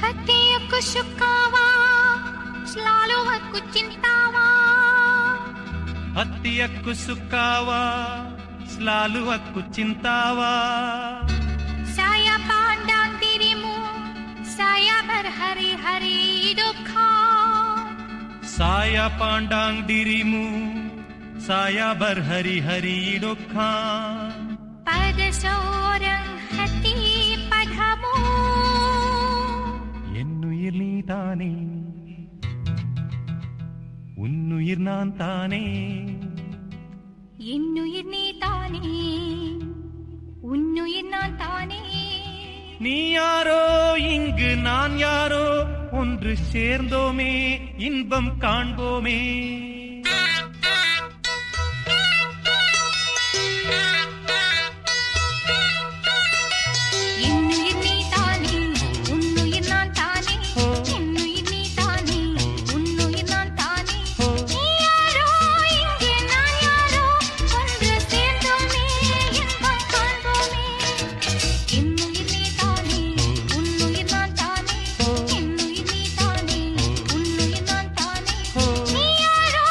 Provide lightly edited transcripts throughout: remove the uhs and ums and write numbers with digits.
Hatiku sukawa, selalu aku cintawa. Hatiku sukawa, selalu aku cintawa. Saya pandang dirimu, saya berhari-hari duka. Saya pandang dirimu, saya berhari-hari duka. Pada seorang hati padamu. என்னுயிர் நீதானே, உன்னுயிர் நான் தானே. என்னுயிர் நீதானே, உன்னுயிர் நான் தானே. நீ யாரோ இங்கு நான் யாரோ, ஒன்று சேர்ந்தோமே இன்பம் காண்போமே. என்னுயிர் நீதானே, உன்னுயிர் நான் தானே. என்னுயிர் நீதானே, உன்னுயிர் நான் தானே. நீ யாரோ இங்கே நான் யாரோ, ஒன்று சேர்ந்தோமே இன்பம் காண்போமே. என்னுயிர் நீதானே, உன்னுயிர் நான் தானே. என்னுயிர் நீதானே, உன்னுயிர் நான் தானே. நீ யாரோ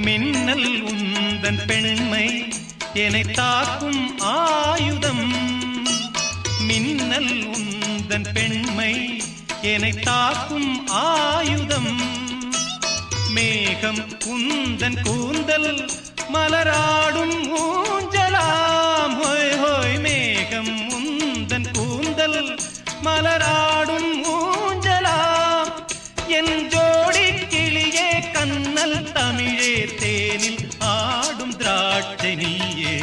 மின்னல் உந்தன் பெண்மை என்னை தாக்கும் ஆயுதம். மின்னல் உந்தன் பெண்மை என்னை தாக்கும் ஆயுதம். மேகம் உந்தன் கூந்தல் மலராடும் ஊஞ்சலாம். ஹோய் ஹோய் மேகம் உந்தன் கூந்தல் மலராடும் ஊஞ்சலாம். என் ஜோடி கிளியே கண்ணல் தமிழே தேனில் ஆடும் திராட்சை நீயே.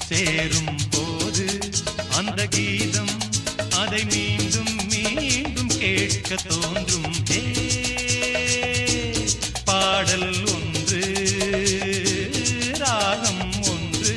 சேரும் போது அந்த கீதம் அதை மீண்டும் மீண்டும் கேட்க தோன்றும். பாடல் ஒன்று ராகம் ஒன்று.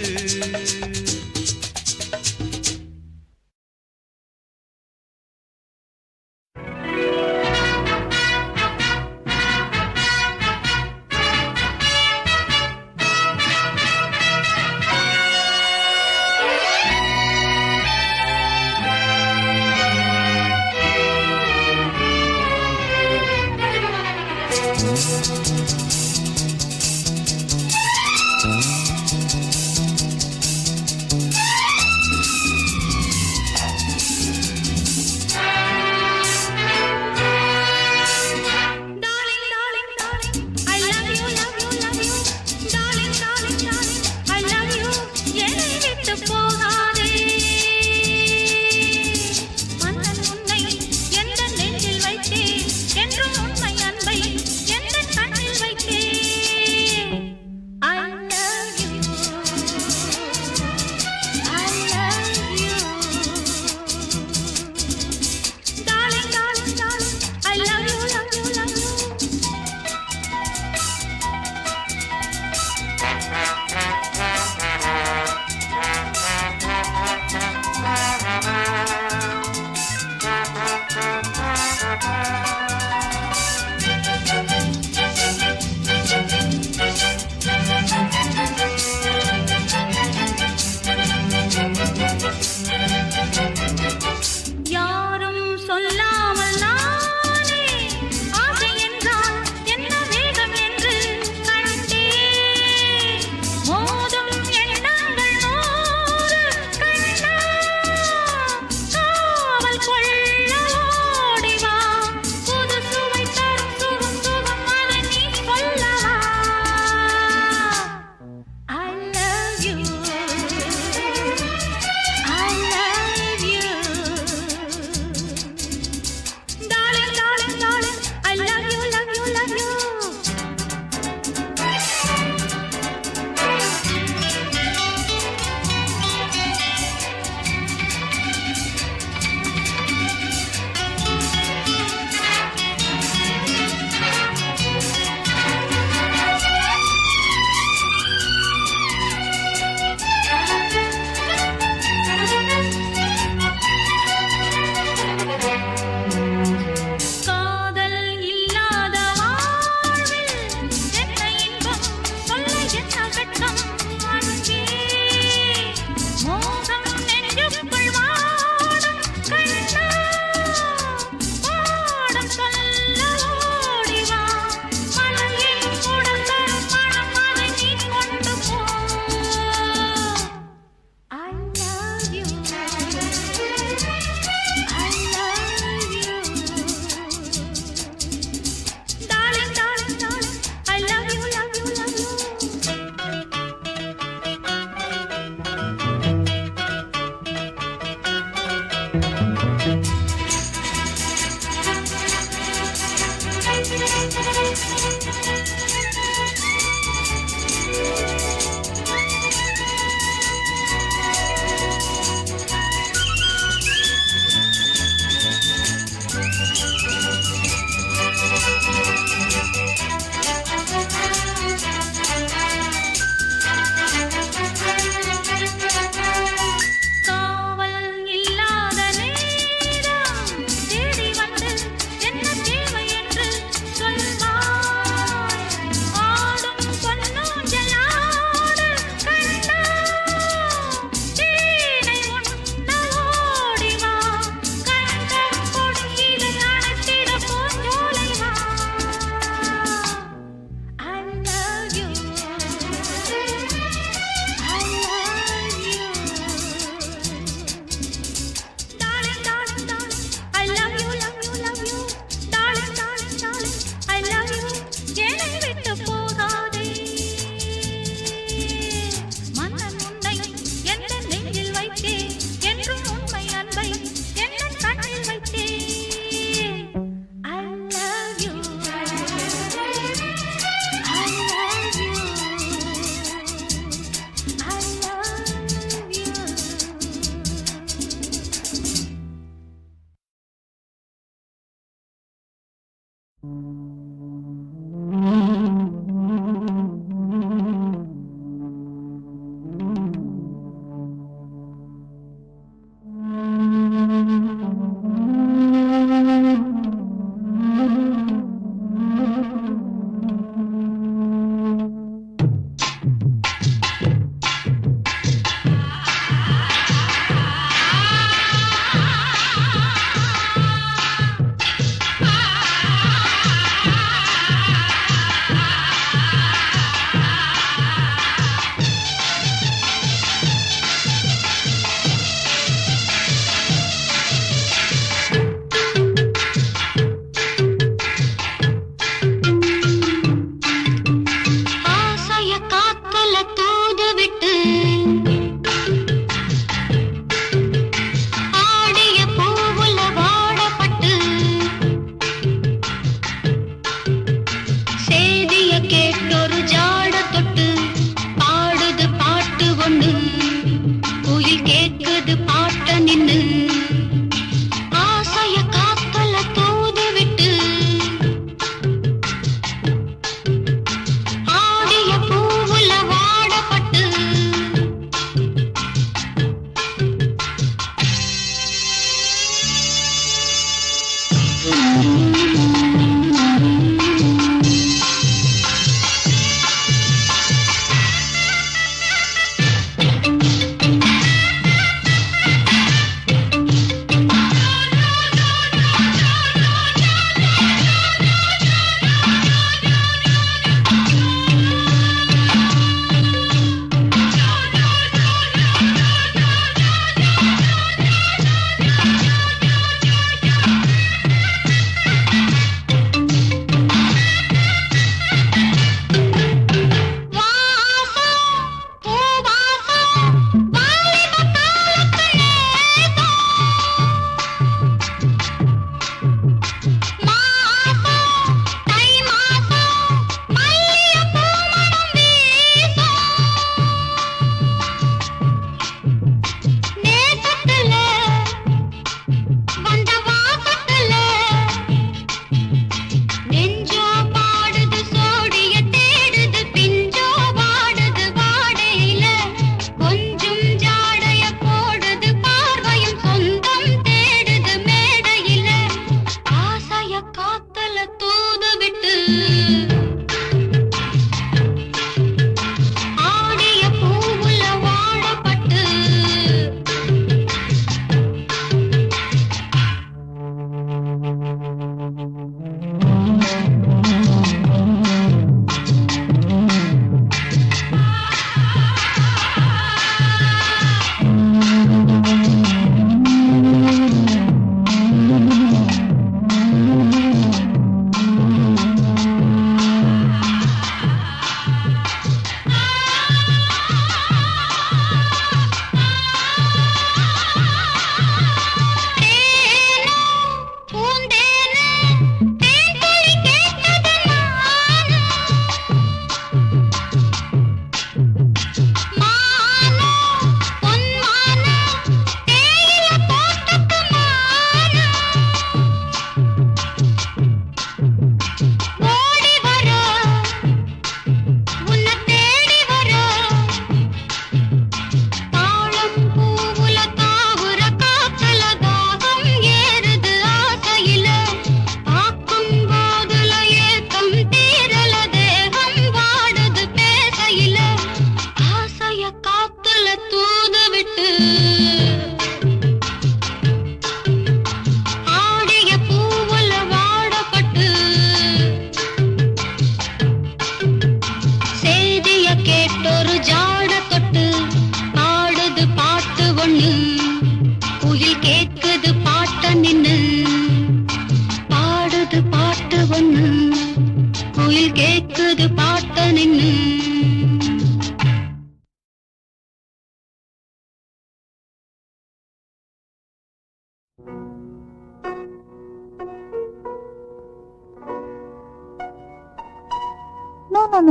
நான் என்ன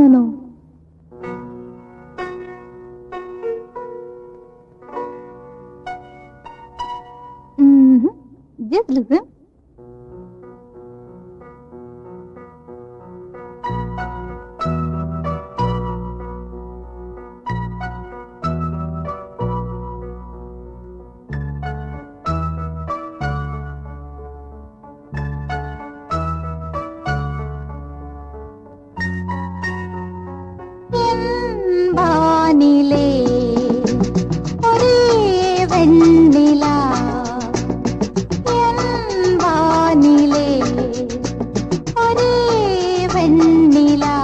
No. Just listen. வானிலே ஒரே வெண்ணிலா என் வானிலே ஒரே வெண்ணிலா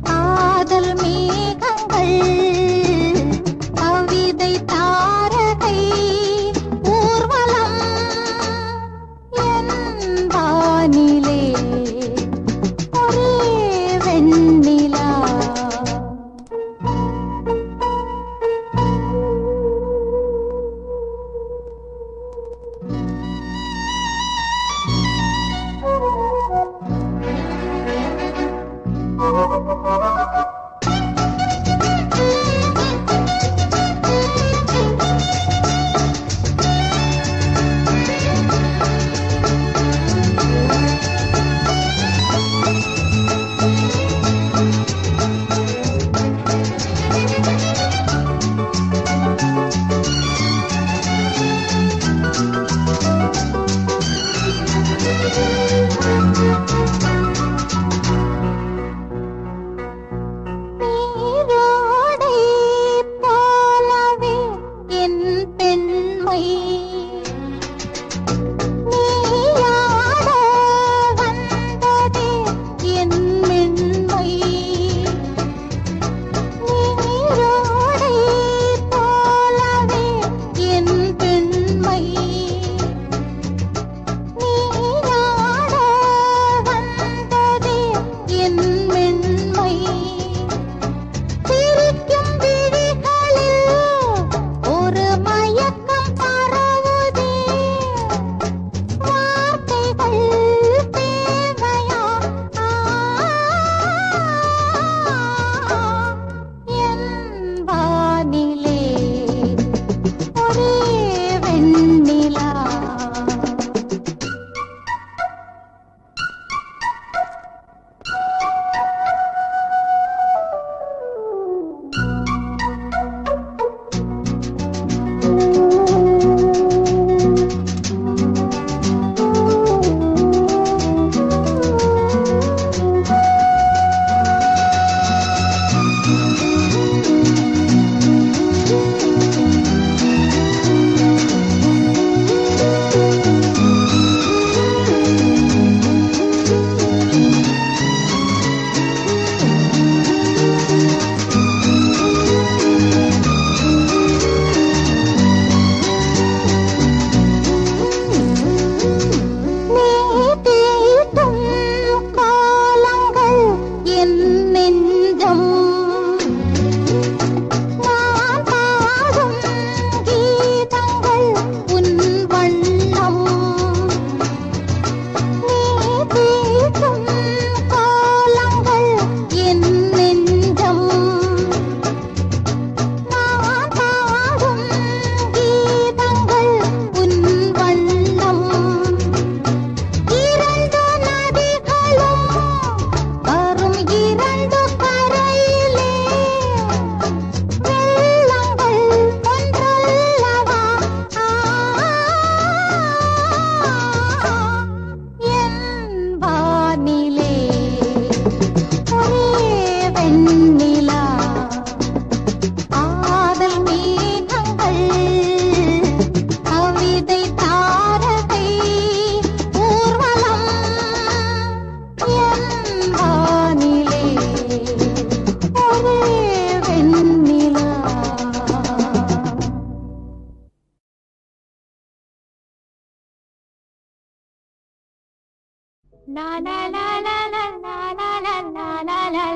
காதல் மேகங்கள் கவிதை தாரகை ஊர்வலம் என் வானிலே ஒரே வெண்ணிலா La la la la la la la la la la la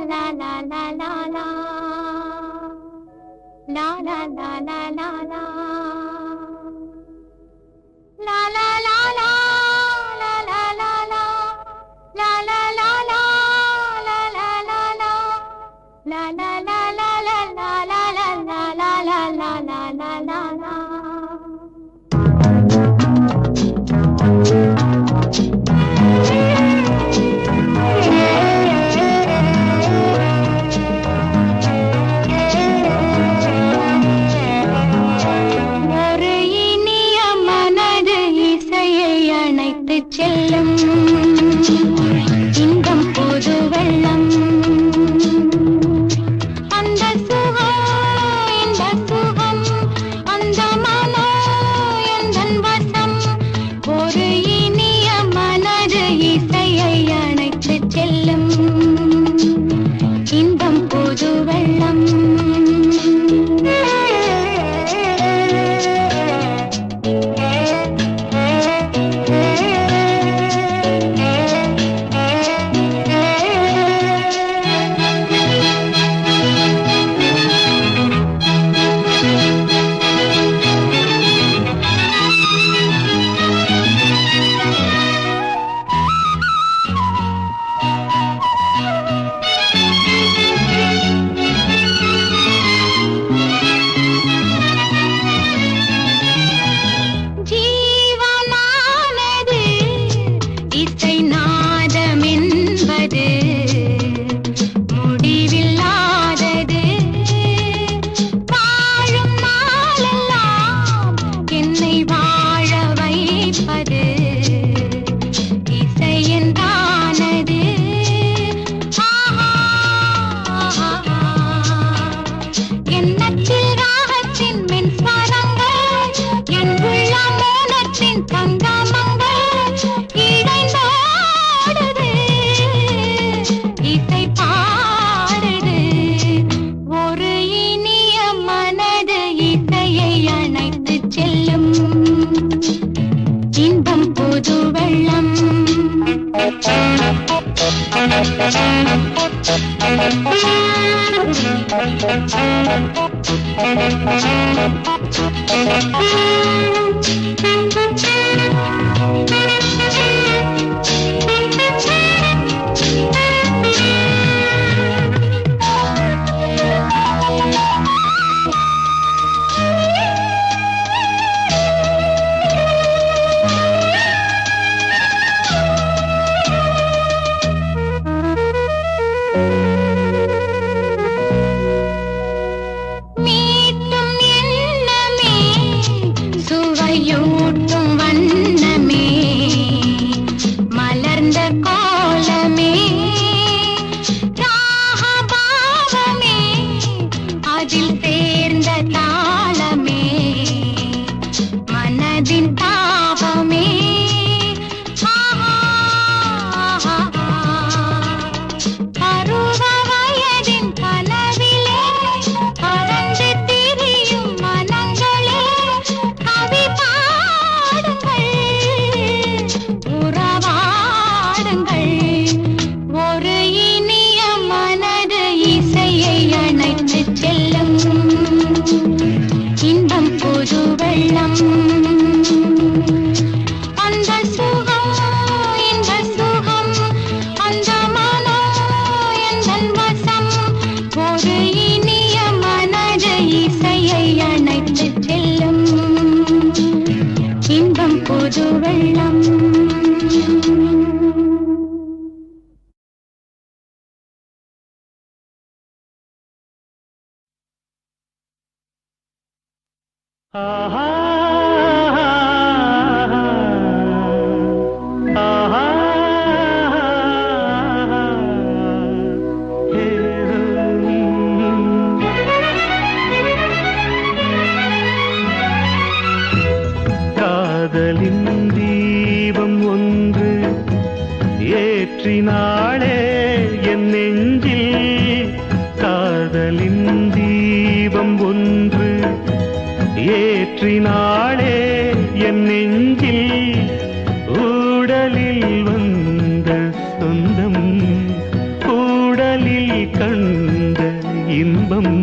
இன்பம்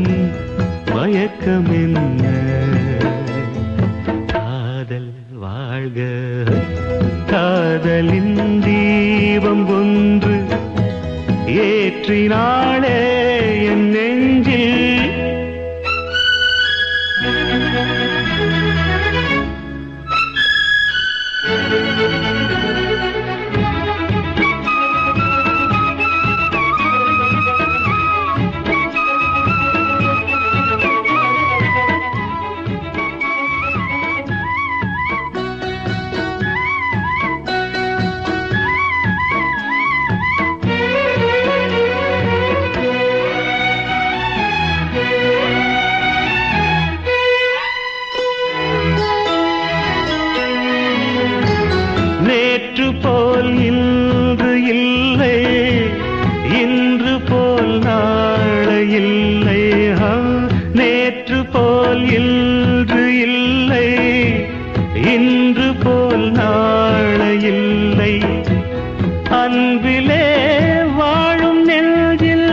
மயக்கம் என்ன காதல் வாழ்க காதலின் தீபம் ஒன்று ஏற்றினாளே என் நெஞ்சில் நேற்று போல் இன்று இல்லை இன்று போல் நாளை இல்லை நேற்று போல் இன்று இல்லை இன்று போல் நாளை இல்லை அன்பிலே வாழும் நெஞ்சில்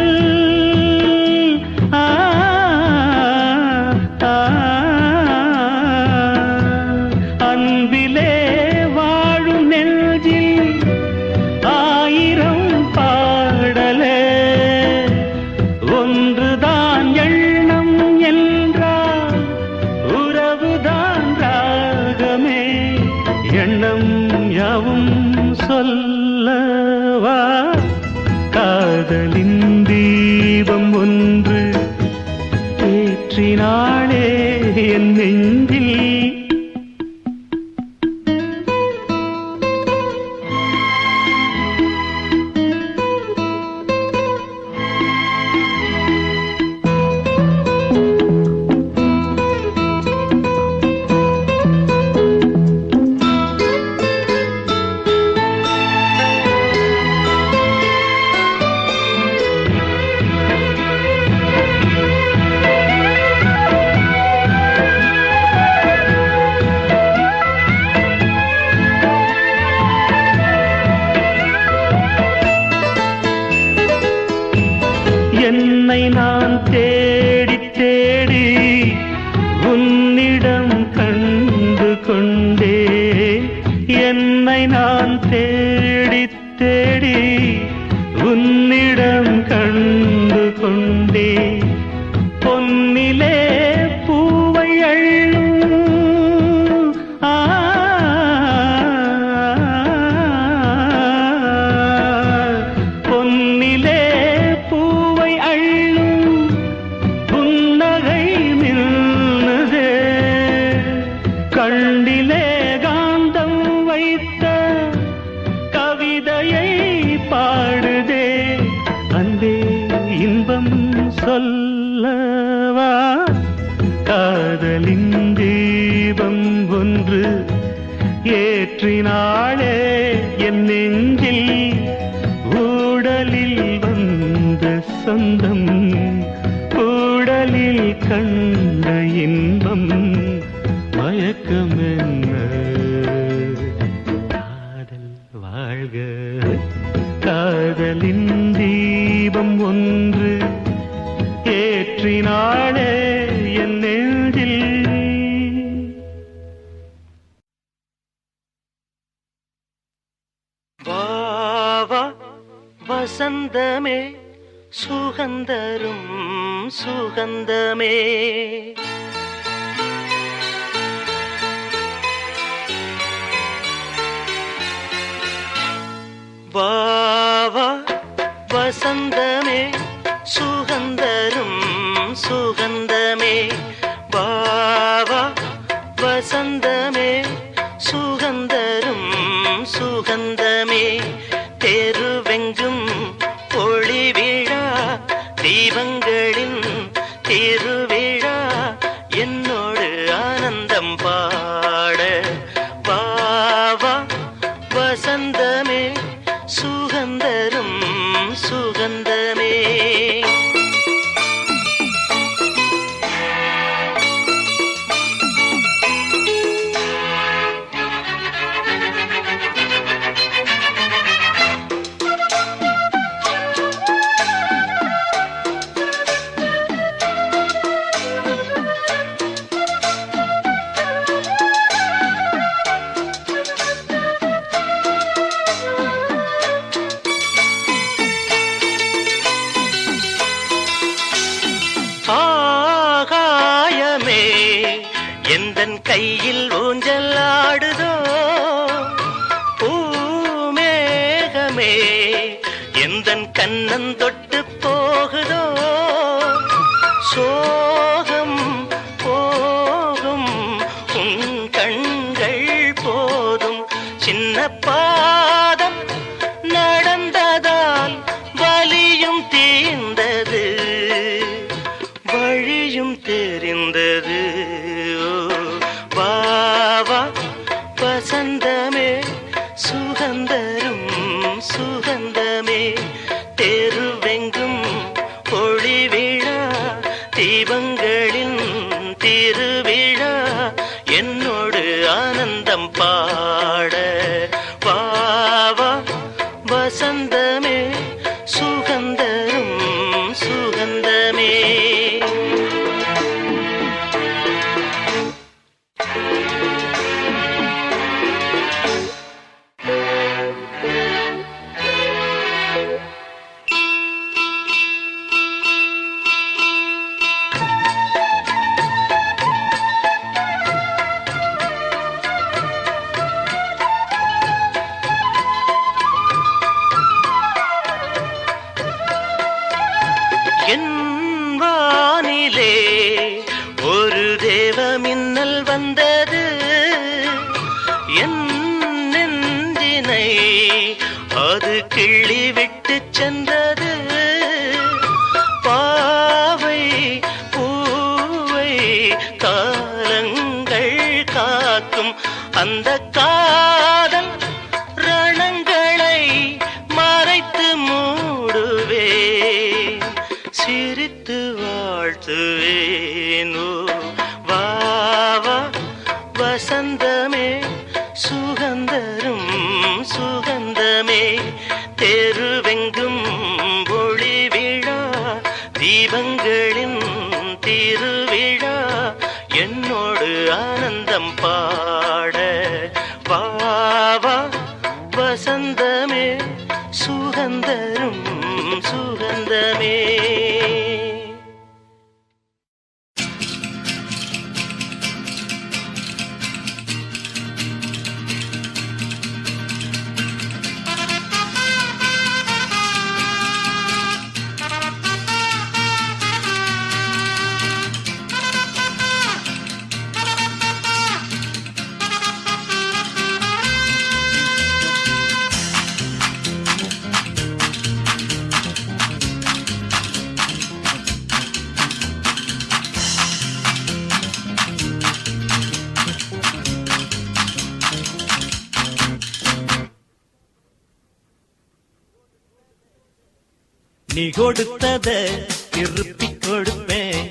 அன்பிலே ஆயிரம் பாடலே ஒன்றுதான் எண்ணம் என்றால் உறவுதான் ராகமே எண்ணம் யாவும் சொல்லவா காதலின் தீபம் ஒன்று ஏற்றினாளே என் நெஞ்சில் என்னை நான் தேடி தேடி உன்னிடம் கண்டு கொண்டே என்னை நான் தேடி தேடி உன்னிடம் கண்டு கொண்டே பொன்னிலே பூவை அள்ளும் பொன்னிலே பூவை அள்ளும் புன்னகை மின்னதே கண்டிலே காந்தம் வைத்த கவிதையை பாடுதே அன்பே இன்பம் சொல்லவா காதலின் தீபம் ஒன்று ஏற்றினாளே என் நெஞ்சில் ஊடலில் வந்த சொந்தம் ஊடலில் கண்ட இன்பம் மயக்கம் என்ன காதல் வாழ்க காதலின் தீபம் ஒன்று ஏற்றினாளே என் நெஞ்சில் வாவா வசந்தமே சுகந்தரும் சுகந்தமே வாவா வசந்தமே சுகந்தரும் சுகந்தமே வாவா வசந்தமே சுகந்தரும் சுகந்தமே தெருவெங்கும் ஒளி விழா தீபங்களின் திருவிழா என்னோடு ஆனந்தம் பாட வாவா வசந்தமே சுகந்தரும் சுகந்தமே கையில் ஊஞ்சல் ஆடுதோ பூமேகமே எந்தன் கண்ணன் தொட்டு போகுதோ சோகம் போகும் உன் கண்கள் போதும் சின்ன பாதம் நடந்ததால் வலியும் தீர்ந்தது வழியும் தெரிந்தது வா வா வசந்தமே சுகந்தரும் சுகந்தமே தெருவெங்கும் ஒளி விழா தீபங்களின் திருவிழா என்னோடு ஆனந்தம் பாட வா வா வசந்தமே சுகந்தரும் சுகந்தமே என் வானிலே ஒரு தேவ மின்னல் வந்தது என் நெஞ்சினை அது கிள்ளி விட்டு சென்றது பாவை பூவை காலங்கள் காக்கும் அந்த காதல் ரணங்களை மறைத்து மூடுவே சிரித்து வாழ்த்துவேனோ வா வா வசந்தமே சுகந்தரும் சுகந்தமே தெருவெங்கும் ஒளி விழா தீபங்களின் திருவிழா என்னோடு ஆனந்தம் பாட வா வா வசந்தமே சுகந்தரும் சுகந்தமே நீ கொடுத்தத திருப்பி கொடுப்பேன்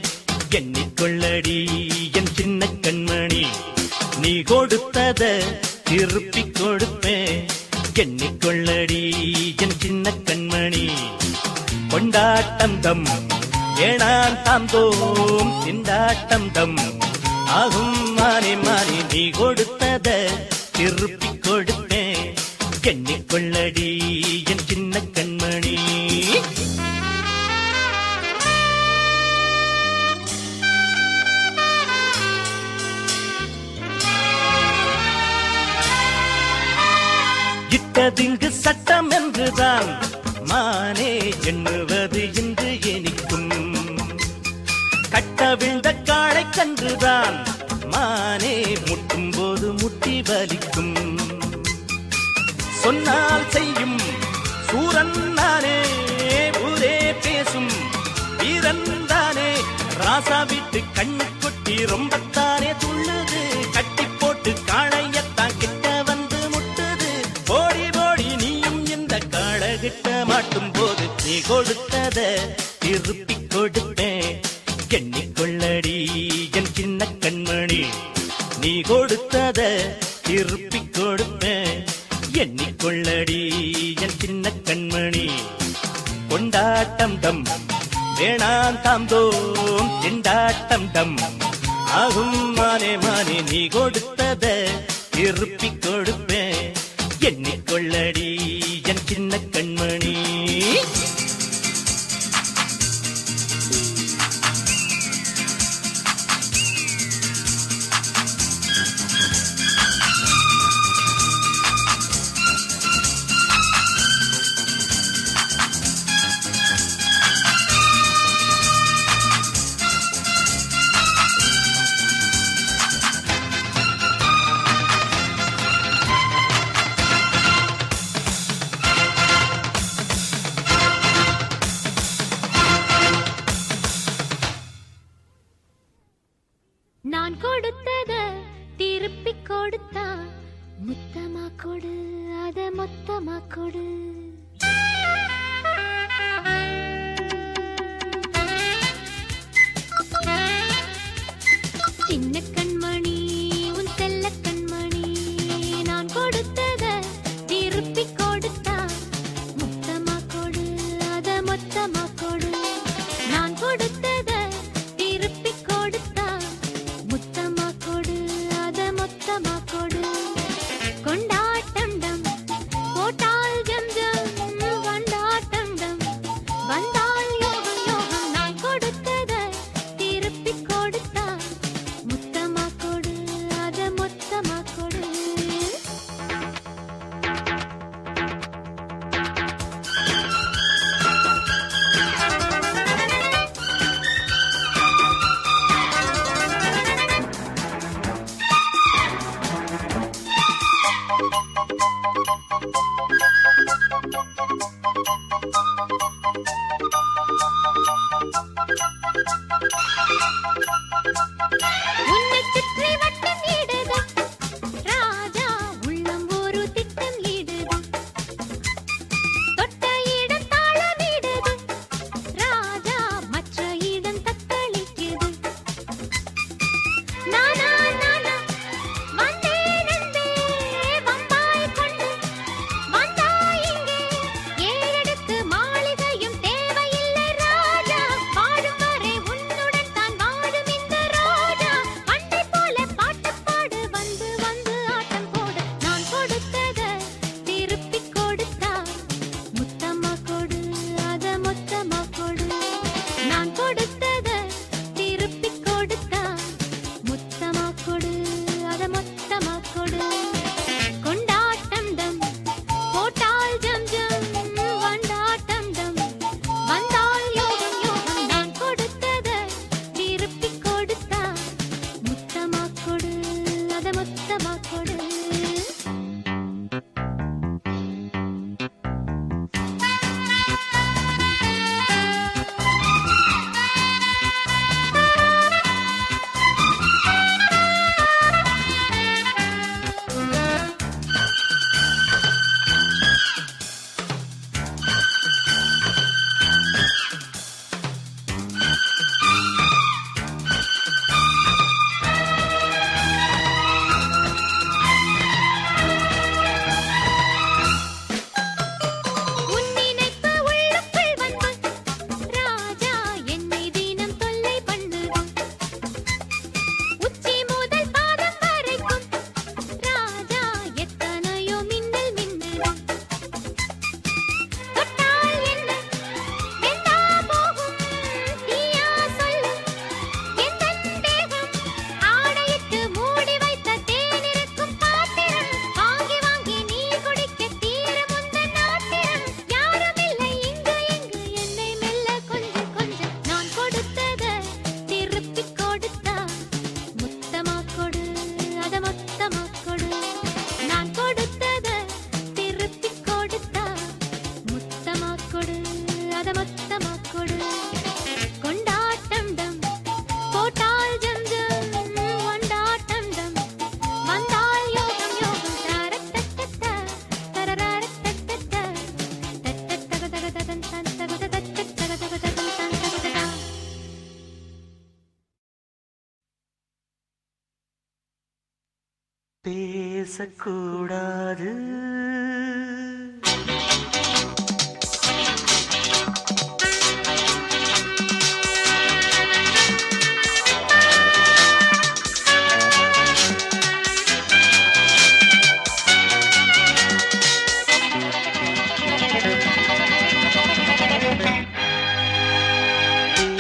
எண்ணிக்கொள்ளடி என் சின்ன கண்மணி நீ கொடுத்தத திருப்பி கொடுப்பேன் எண்ணிக்கொள்ளடி என் சின்ன கண்மணி கொண்டாட்டம் தம் ஏனான் தாம் தோம் திண்டாட்டம் தம் ஆகும் மாறி மாறி நீ கொடுத்தத திருப்பி கொடுப்பேன் எண்ணிக்கொள்ளடி என் சின்ன கண்மணி இட்டதிங்கு சட்டம் என்றுதான் மானே எண்ணுவது இன்று எனிக்கும் கட்டவிழ்ந்த காளை கன்றுதான் மானே முட்டும் போது முட்டி வலிக்கும் சொன்னால் செய்யும் சூரன் நானே ஊரே பேசும் வீரன் தானே ராசா வீட்டு கண்ணு கொட்டி ரொம்பத்தானே துள்ளுது கட்டி போட்டு காளையத்தான் கிட்ட வந்து முட்டுது போடி போடி நீயும் இந்த காளகிட்ட மாட்டும் போது நீ கொடுத்தத திருப்பி கொடுப்பேன் எண்ணிக்கொள்ளடி என் சின்ன கண்மணி நீ கொடுத்தத திருப்பி கொடுப்பேன் எண்ணிக்கொள்ளடி என் சின்ன கண்மணி கொண்டாட்டம் டம் வேணாம் தாம் தோம் திண்டாட்டம் டம் ஆகும் மானே மானே நீ கொடுத்தத திருப்பி கொடுப்பேன் எண்ணிக்கொள்ளடி என் சின்ன கண்மணி மொத்தமா கொடு. சின்ன கண்மணி உன் செல்ல கண்மணி நான் கொடுத்தத திருப்பி கொடுத்தா மொத்தமா கொடு, அத மொத்தமா கொடு. நான் கொடுத்தத திருப்பி கொடுத்தா மொத்தமா கொடு, அத மொத்தமா கொடு. கொண்டாட்டம் டம் போட்டால் ஜம் ஜம் வண்டாட்டம் டம் வந்தால் யோகம் யோகம். நான் கொடுத்தத திருப்பி கொடுத்தா மொத்தமா கொடு, அத மொத்தமா கொடு. உன்னை சுற்றி வட்டம் இடுது ராஜா உள்ளம் ஒரு திட்டம் இடுது. தொட்ட இடம் தாளமிடுது ராஜா மற்ற இடம் தத்தளிக்குது. நானா நானா வந்தேன் அன்பே வம்பாய் கொண்டு வந்தாய் இங்கே. ஏழெடுத்து மாளிகையும் தேவையில்லை ராஜா. வாழும் வரை உன்னுடன் தான் வாழும் இந்த ரோஜா. அண்டை போல பாட்டு பாடு வந்து வந்து ஆட்டம் போடு. நான் கொடுத்தத திருப்பி கொடுத்தா முத்தமா கொடு, அத மொத்தமா கொடு. நான் கொடுத்தத திருப்பி கொடுத்தா முத்தமா கொடு, அத மொத்தமா கொடு. கொண்டாட்டம் டம் போட்டால் ஜம் ஜம் வண்டாட்டம் டம் வந்தால் யோகம் யோகம். நான் கொடுத்தத திருப்பி கொடுத்தா முத்தமா கொடு, அத மொத்தமா கொடு. உன் நினைப்பு உள்ளுக்குள் வந்து ராஜா என்னை தினம் தொல்லை பண்ணுது. உச்சி முதல் பாதம் வரைக்கும் ராஜா எத்தனையோ மின்னல் மின்னுது. தொட்டால் என்ன வெந்தா போகும் தீயா சொல்லு. எந்தன் தேகம் ஆடையிட்டு மூடி வைத்த தேனிருக்கும் பாத்திரம். வாங்கி வாங்கி நீ குடிக்க தீரும் உந்தன் ஆத்திரம். யாருமில்லை இங்கு இங்கு என்னை மெல்ல கொஞ்சம் கொஞ்சம். நான் கொடுத்தத திருப்பி கொடுத்தா முத்தமா கொடு, அத மொத்தமா கொடு. நான் கொடுத்தத திருப்பி கொடுத்தா முத்தமா கொடு, அத மொத்தமா கொடு. கொண்டாட்டம் டம் போட்டால் ஜம் ஜம் வண்டாட்டம் டம் வந்தால் யோகம் யோகம். தரத்தத்தத்த தரரரத்தத்தத்த தத்தத்தகதகததன் தன் தகததத்தகதகதன் தன் தகததா. பேசக்கூடாது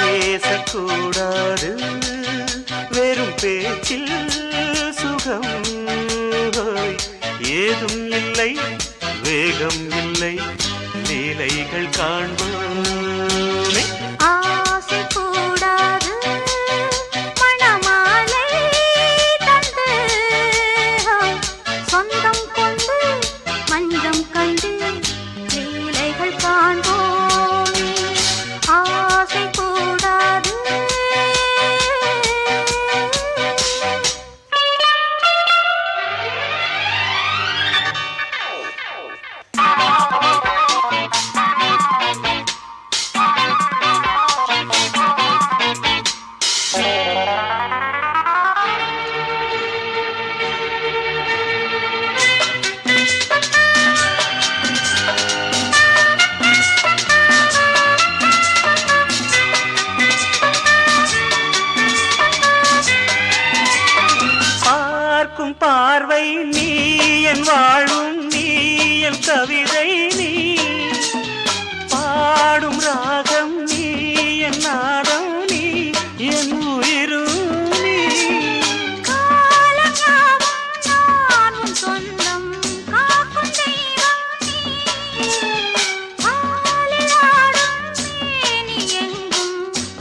பேசக்கூடாது வெறும் பேச்சில் சுகம் ஏதும் இல்லை வேகம் இல்லை லீலைகள் காண்போமே. ஆசை கூடாது மணமாலை தந்து சொந்தம் கொண்டு மஞ்சம் கண்டு லீலைகள் காண்போமே. ஆசை கூடாது என் கவிதை நீ பாடும் ராகம் நீ என் நாதம் நீ என் உயிரும் நீ நான் உன் சொந்தம் காக்கும் தெய்வம் நீ காலில் ஆடும் மேனி எங்கும்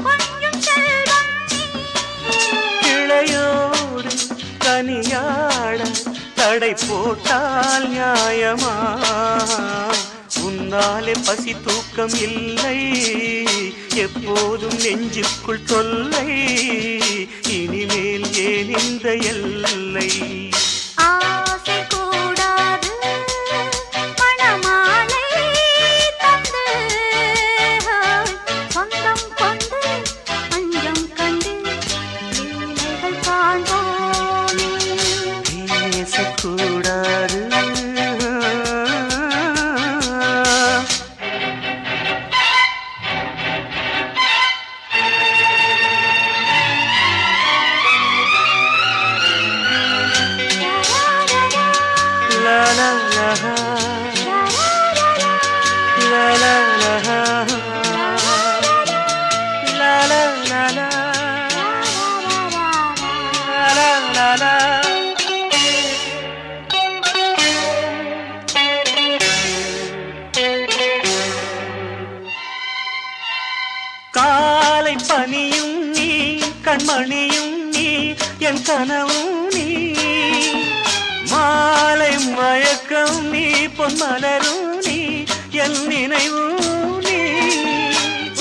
கொஞ்சம் செல்வம் நீ கிளையோடு கனியாட தடை போட்டால் நியாயமா உன்னாலே பசி தூக்கம் இல்லை எப்போதும் நெஞ்சுக்குள் தொல்லை இனிமேல் ஏன் இந்த எல்லை ஆசை கூடாது மணமாலை தந்து சொந்தம் கொண்டு பஞ்சம் கண்டு லீலைகள் காண்போமே பேசக்கூடாது காலை பனியும் நீ கண்மணியும் நீ என் கனவும் நீ மாலை மயக்கம் நீ பொன்மலரும் நீ என் நினைவும் நீ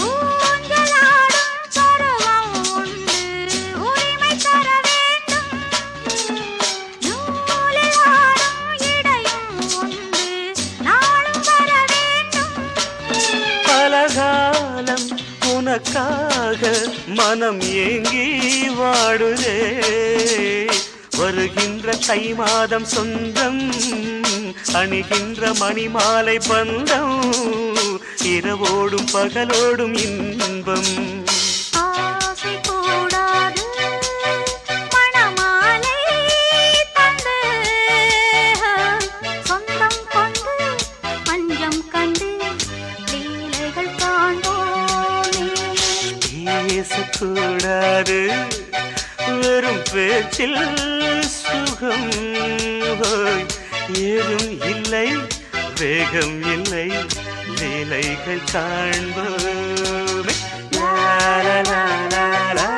ஊஞ்சலாடும் பருவம் உண்டு உரிமை தர வேண்டும் நூலில் ஆடும் இடையும் உண்டு நாளும் வர வேண்டும் பலகாலம் உனக்காக மனம் ஏங்கி வாடுதே வருகின்ற தை மாதம் சொந்தம் அணிகின்ற மணிமாலை பந்தம் இரவோடும் பகலோடும் இன்பம் ஆசை கூடாது மணமாலை தந்து சொந்தம் கொண்டு பஞ்சம் கண்டு லீலைகள் காண்போமே பேசக்கூடாது வெறும் பேச்சில் சுகம் ஏதும் இல்லை வேகம் இல்லை லீலைகள் காண்போமே லா லா லா லா லா.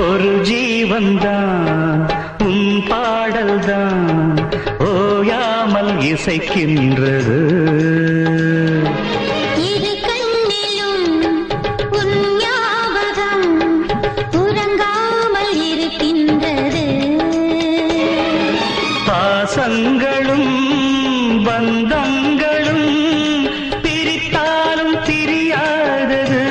ஒரு ஜீவன்தான் உன் பாடல்தான் ஓயாமல் இசைக்கின்றது இரு கண்ணிலும் உன் ஞாபகம் உறங்காமல் இருக்கின்றது பாசங்களும் பந்தங்களும் பிரித்தாலும் பிரியாதது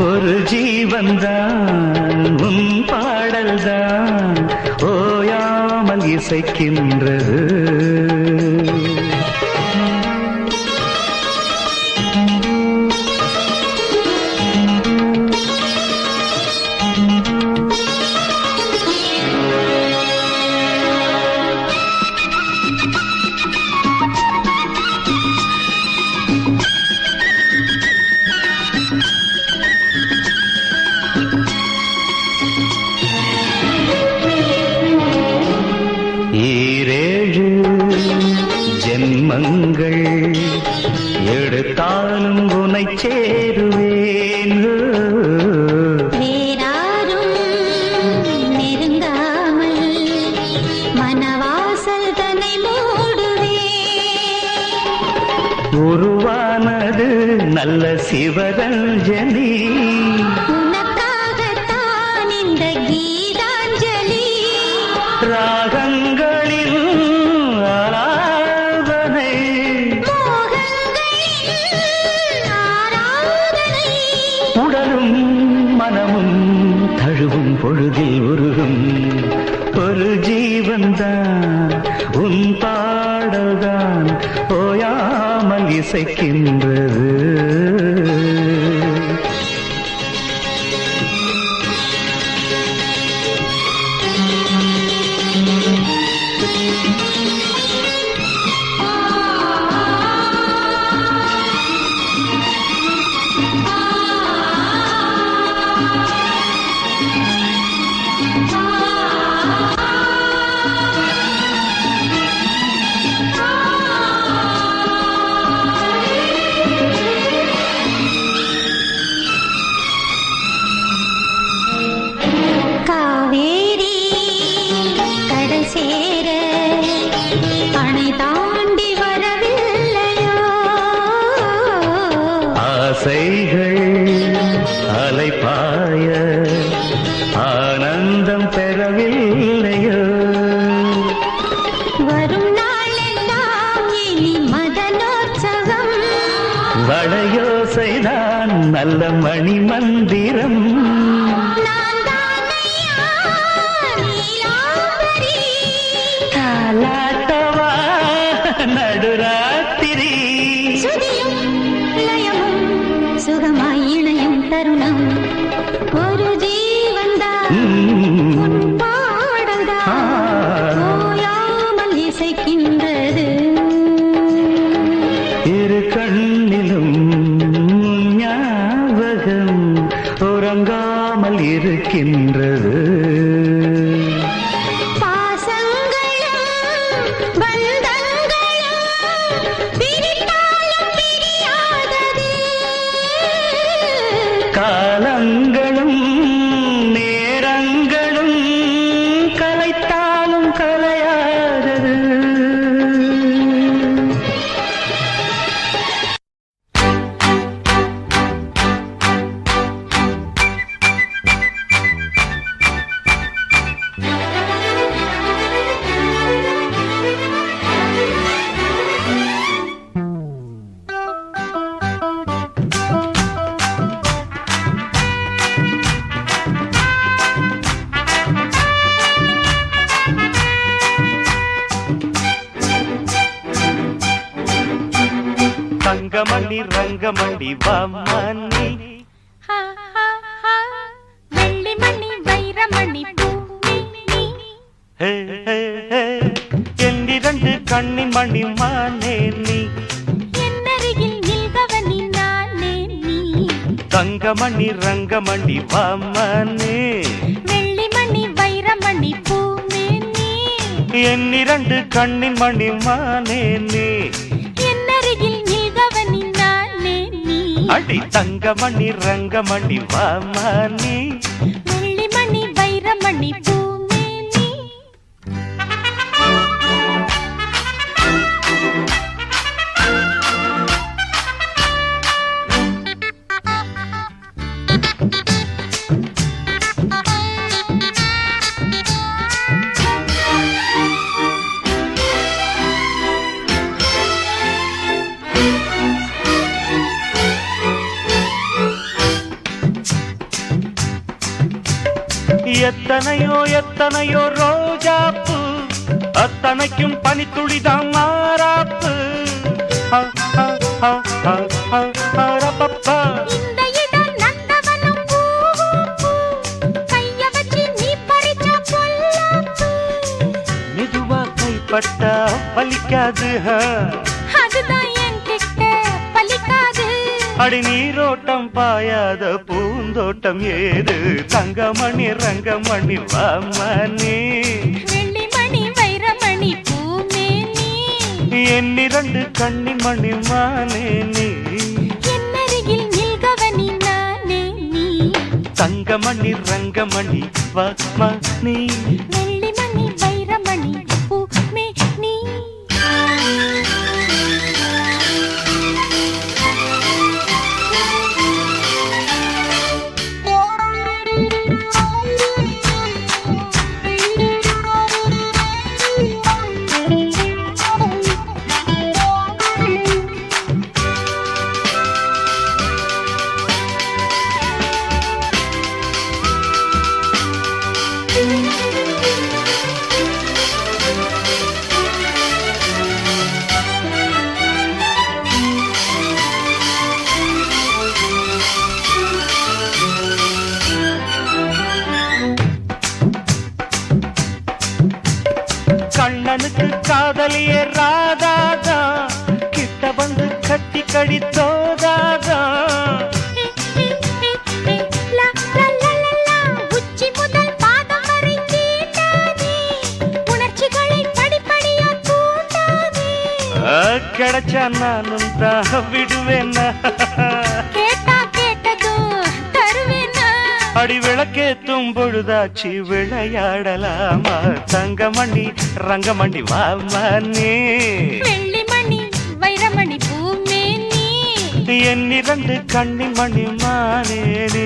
ஒரு ஜீவன்தான் உன் பாடல்தான் ஓயாமல் இசைக்கின்றது ஈரேழு சிவரஞ்சனி உனக்காகத்தான் இந்த கீதாஞ்சலி ராகங்களில் ஆராதனை மோகங்களில் ஆராதனை உடலும் மனமும் தழுவும் பொழுதில் உருகும் ஒரு ஜீவன்தான் உன் பாடல்தான் ஓயாமல் இசைக்கின்றது காவேரி கடல் சேர அணை தாண்டி வரவில்லையோ ஆசைகள் அலைபாய ஆனந்தம் பெறவில்லையோ வரும் நாளெல்லாம் இனி மதனோற்சவம் வளையோசைதான் நல்ல மணி மந்திரம் நான் தானையா நீலாம்பரி தாலாட்டவா நடுராத்திரி சுதியும் லயமும் சுகமாய் இணையும் தருணம் ஒரு ஜீவன்தான் உன் பாடல்தான் ஓயாமல் இசைக்கின்றது இரு கண்ணிலும் ஞாபகம் உறங்காமல் இருக்கின்றது பாசங்களும் பந்தங்களும் பிரித்தாலும் பிரியாதது காலங்களும் நேரங்களும் கலைத்தாலும் கலையாதது தங்கமணி ரங்கமணி வாமணி ஹா, ஹா, ஹா. வெள்ளிமணி வைரமணி பூமி நீ. என்னிரண்டு கண்ணின் மணி மானே நீ என்னருகில் நில்பவனி நானே நீ. தங்கமணி ரங்கமணி வாமணி வெள்ளிமணி வைரமணி பூமி நீ. என்னிரண்டு கண்ணின் மணி மானே நீ என்னருகில் நில்பவனி நானே நீ. அடி தங்கமணி ரங்கமணி வாமணி வெள்ளிமணி வைரமணி பூமி நீ. எத்தனையோ எத்தனையோ ரோஜாப்பு அத்தனைக்கும் பனித்துளிதான் மாறாப்பு இந்த இடம் நந்தவனம் பூவும் பூ. கைய வச்சு நீ பறிச்சா பொல்லாப்பு. மெதுவா கைப்பட்டா பலிக்காது அதுதான் என்கிட்ட பலிக்காது. அடி நீரோட்டம் பாயாத பூந்தோட்டம் ஏது தங்கமணி ரங்கமணி வாமணி வெள்ளிமணி வைரமணி பூமே நீ. என்னிரண்டு கண்ணின் மணி மானே நீ என்னருகில் நில்கவனி நானே நீ. தங்கமணி ரங்கமணி வாமணி வெள்ளிமணி வைரமணி பூமே நீ. காதலியே ராதாதான் கிட்ட வந்து கட்டி கடித்தோதாதான் லா, லா, லா, லா, லா. உச்சி முதல் பாதம் வரை தீண்டாதே. உணர்ச்சிகளை படிப்படியா தூண்டாதே. கிடைச்சா நானும் தான் விடுவேன்னா கேட்டா கேட்டதும் தருவேனா? அடி விளக்கேத்தும் பொழுதாச்சு விளையாடலாமா தங்கமணி ரங்கமணி வாமா நீ வெள்ளிமணி வைரமணி பூமேனி என்னிரண்டு கண்ணிமணி மானே நீ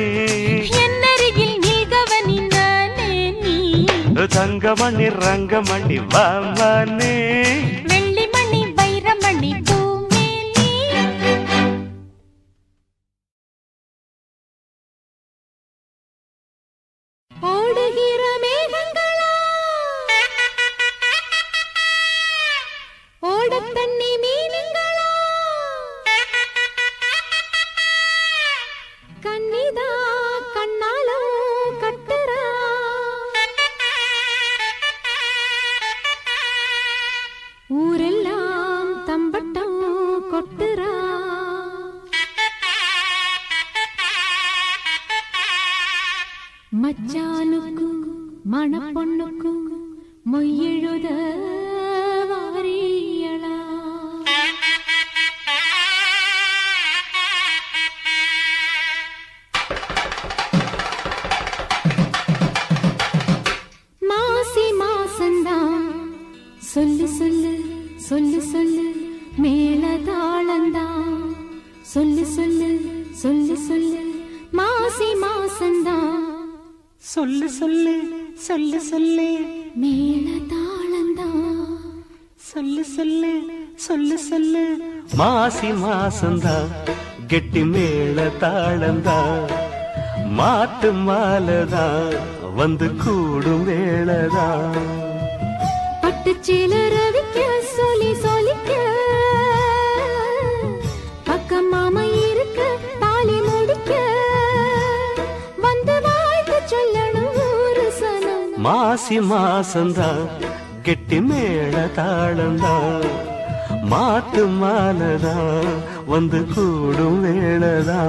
என்னருகில் நில்கவனி நானே நீ தங்கமணி ரங்கமணி வாமா நீ வெள்ளிமணி வைரமணி பூமேனி. ஓடுகிற மேகங்களா ஓடத் தண்ணி மீனுங்களா கண்ணிதா கண்ணாலோ கட்டுறா ஊரெல்லாம் தம்பட்டம் கொட்டுறா மச்சானுக்கு மணப்பொண்ணுக்கு மொய்யெழுத வாரியளா மாசி மாசந்தான் சொல்லு சொல்லு சொல்லு சொல்லு மேளதாளந்தான் சொல்லு சொல்லு சொல்லு சொல்லு மாசி மாசந்தான் சொல்லு சொல்லு சொல்லு சொல்லு மேளதாளந்தான் சொல்லு சொல்லு சொல்லு சொல்லு மாசி மாசந்தா கெட்டி மேள தாளந்தா மாட்டு மாலதா வந்து கூடும் வேளதா பட்டுச்சேல ரவிக்க சொல்லி சொல்லிக்க பக்கம் மாமா இருக்க தாலி முடிக்க வந்து வாழ்த்து சொல்லணும் ஒரு சனம் மாசி மாசந்தா கெட்டி மேள தாளந்தா மாட்டு மாலதா வந்து கூடும் வேளதா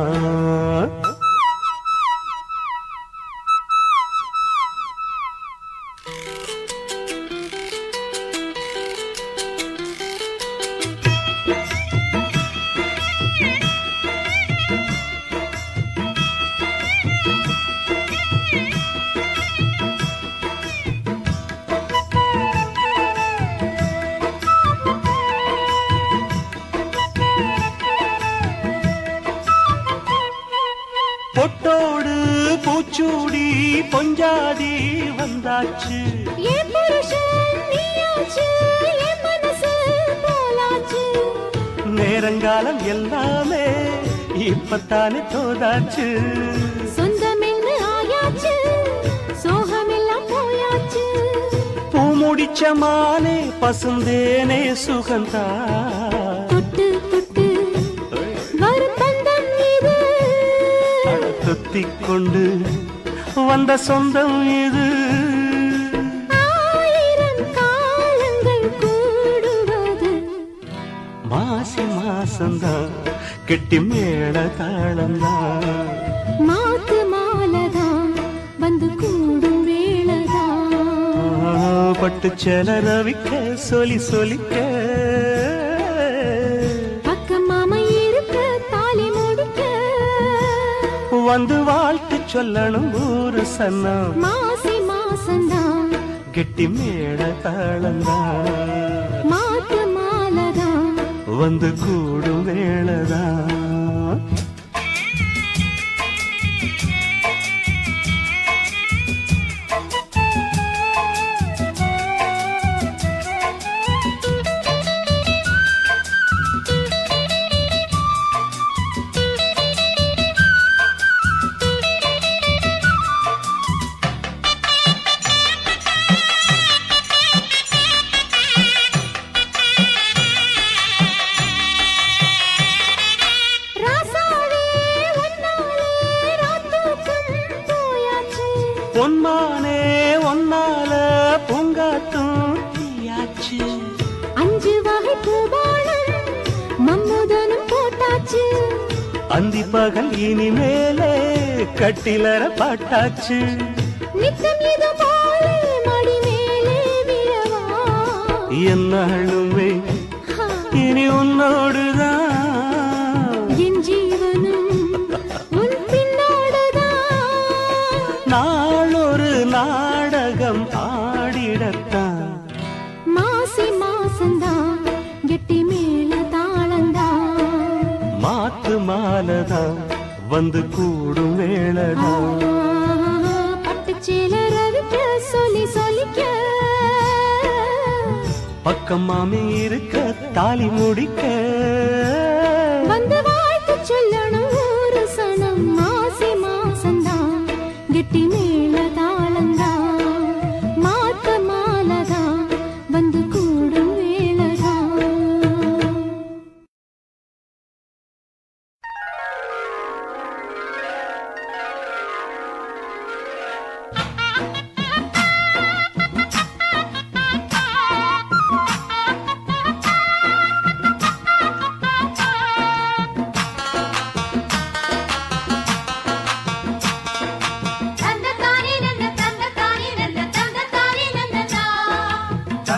பொட்டோடு பூச்சூடி பொஞ்சாதி வந்தாச்சு என் புருஷன் நீயாச்சு என் மனசு போலாச்சு நேரங்காலம் எல்லாமே இப்பத்தானே தோதாச்சு சொந்தமென்னு ஆயாச்சு சோகமெல்லாம் போயாச்சு பூ முடிச்ச மானே பசுந்தேனே சுகந்தா தொட்டு தொட்டு வரும் பந்தம் இது தொத்திக் கொண்டு வந்த சொந்தம் இது ஆயிரம் காலங்கள் கூடுவது மாசி மாசந்தா கெட்டி மேள தாளந்தா மாத்து மாலதான் வந்து கூடும் வேளதான் பட்டு செல ரவிக்க சொல்லி சொல்லிக்க பக்கம் மாமா இருக்க தாலி முடிக்க வந்து வாழ்த்து சொல்லணும் ஊரு சன்னம் மாசி மாசந்தான் கெட்டி மேள தாளந்தா மாத்து மாலதான் வந்து கூடும் வேளதா பொன்மானே ஒன்னால பூங்காட்டும் தீயாச்சு பூபாலம் மம்முதனும் போட்டாச்சு அந்தி பகல் இனிமேலே கட்டிலற பாட்டாச்சு நித்தம் இது போல மடி மேலே விழவா என்னாலுமே இனி உன்னோடுதான் என் ஜீவனும் உன் பின்னோடுதான் நாளொரு நாடகம் ஆடிடத்தான் மாசி மாசந்தான் கெட்டி மேல தாளந்தான் மாத்து மாலதான் வந்து கூடும் வேளதான் பட்டுச்சேல ரவிக்க சொல்லி சொல்லிக்க பக்கம் மாமி இருக்க தாலி முடிக்க வந்து வாழ்த்து சொல்லணும் ஒரு சனம் மாசி மாசந்தான் கெட்டி மேல தாளந்தான் மாத்த மாலதான் வந்து கூடும் வேளதான்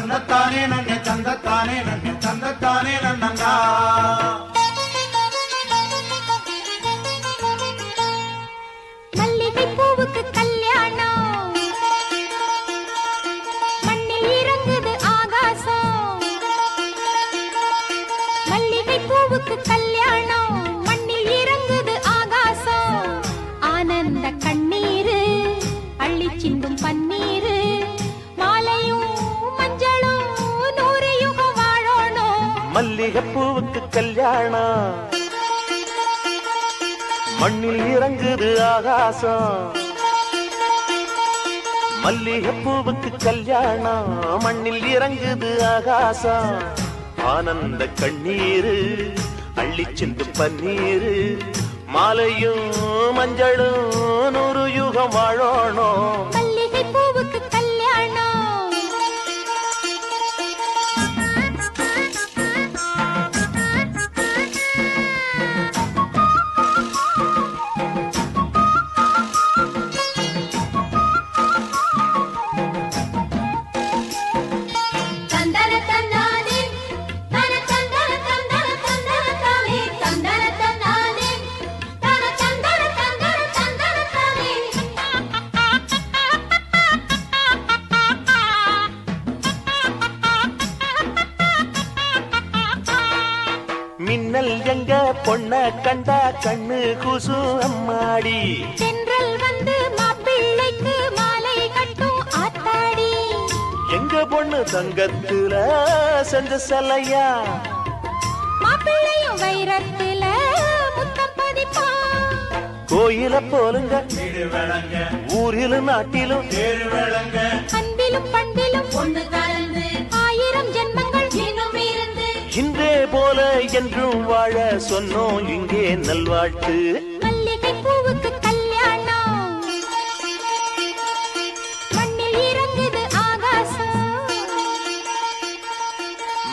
ತಂದತ್ತಾನೆ ನನ್ನ ತಂದತ್ತಾನೆ ನನ್ನ ತಂದತ್ತಾನೆ ನನ್ನ மல்லிகை பூவுக்கு கல்யாணம் மண்ணில் இறங்குது ஆகாசம் மல்லிகை பூவுக்கு கல்யாணம் மண்ணில் இறங்குது ஆகாசம் ஆனந்த கண்ணீரு அள்ளி சிந்தும் பன்னீரு மாலையும் மஞ்சளும் நூறு யுகம் வாழணும் மல்லிகைப்பூவுக்கு கல்யாணம் மண்ணில் இறங்குது ஆகாசம் மல்லிகைப்பூவுக்கு கல்யாணம் மண்ணில் இறங்குது ஆகாசம் ஆனந்த கண்ணீரு அள்ளி சிந்து பன்னீரு மாலையும் மஞ்சளும் நூறு யுகம் வாழணும் மல்லிகை பூவுக்கு கல்யாணம் தந்தன தன்னானே தன தந்தன தந்தன தந்தன தானே தந்தன தன்னானே தன தந்தன தந்தன தந்தன தானே மின்னல் எங்க பொண்ண கண்டா கண்ணு கூசு அம்மாடி தென்றல் வந்து மாப்பிள்ளைக்கு மாலை கட்டும் ஆத்தாடி எங்க பொண்ணு தங்கத்துல செஞ்ச சலையா மாப்பிள்ளையும் வைரத்துல முத்தம் பதிப்பான் கோயில போலுங்க ஊரிலும் நாட்டிலும் அன்பிலும் பண்பிலும் ஒண்ணு கலந்து ஆயிரம் ஜென்மங்கள் இன்னும் இருந்து இன்றே போல என்றும் வாழ சொன்னோம் இங்கே நல்வாழ்த்து மல்லிகை பூவுக்கு கல்யாணம் மண்ணில் இறங்குது ஆகாசம்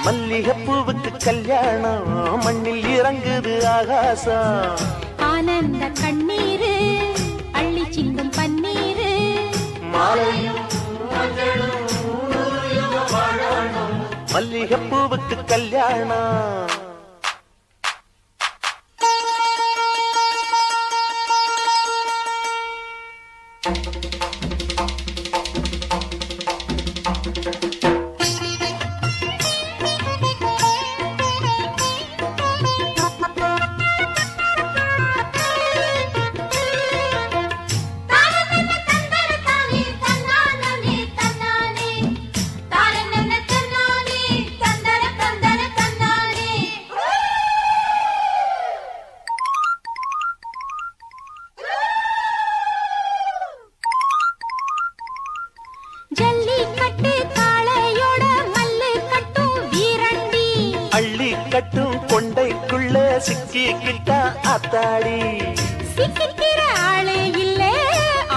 மல்லிகைப்பூவுக்கு கல்யாணம் மண்ணில் இறங்குது ஆகாசம் ஆனந்த கண்ணீரு அள்ளி சிந்தும் பன்னீரு மல்லிகைப்பூவுக்கு கல்யாணம் ஜல்லிக்கட்டு காளையோட மல்லு கட்டும் வீரண்டி அள்ளி கட்டும் கொண்டைக்குள்ள சிக்கிக்கிட்டா அத்தாடி சிக்கிக்கிற ஆளே இல்ல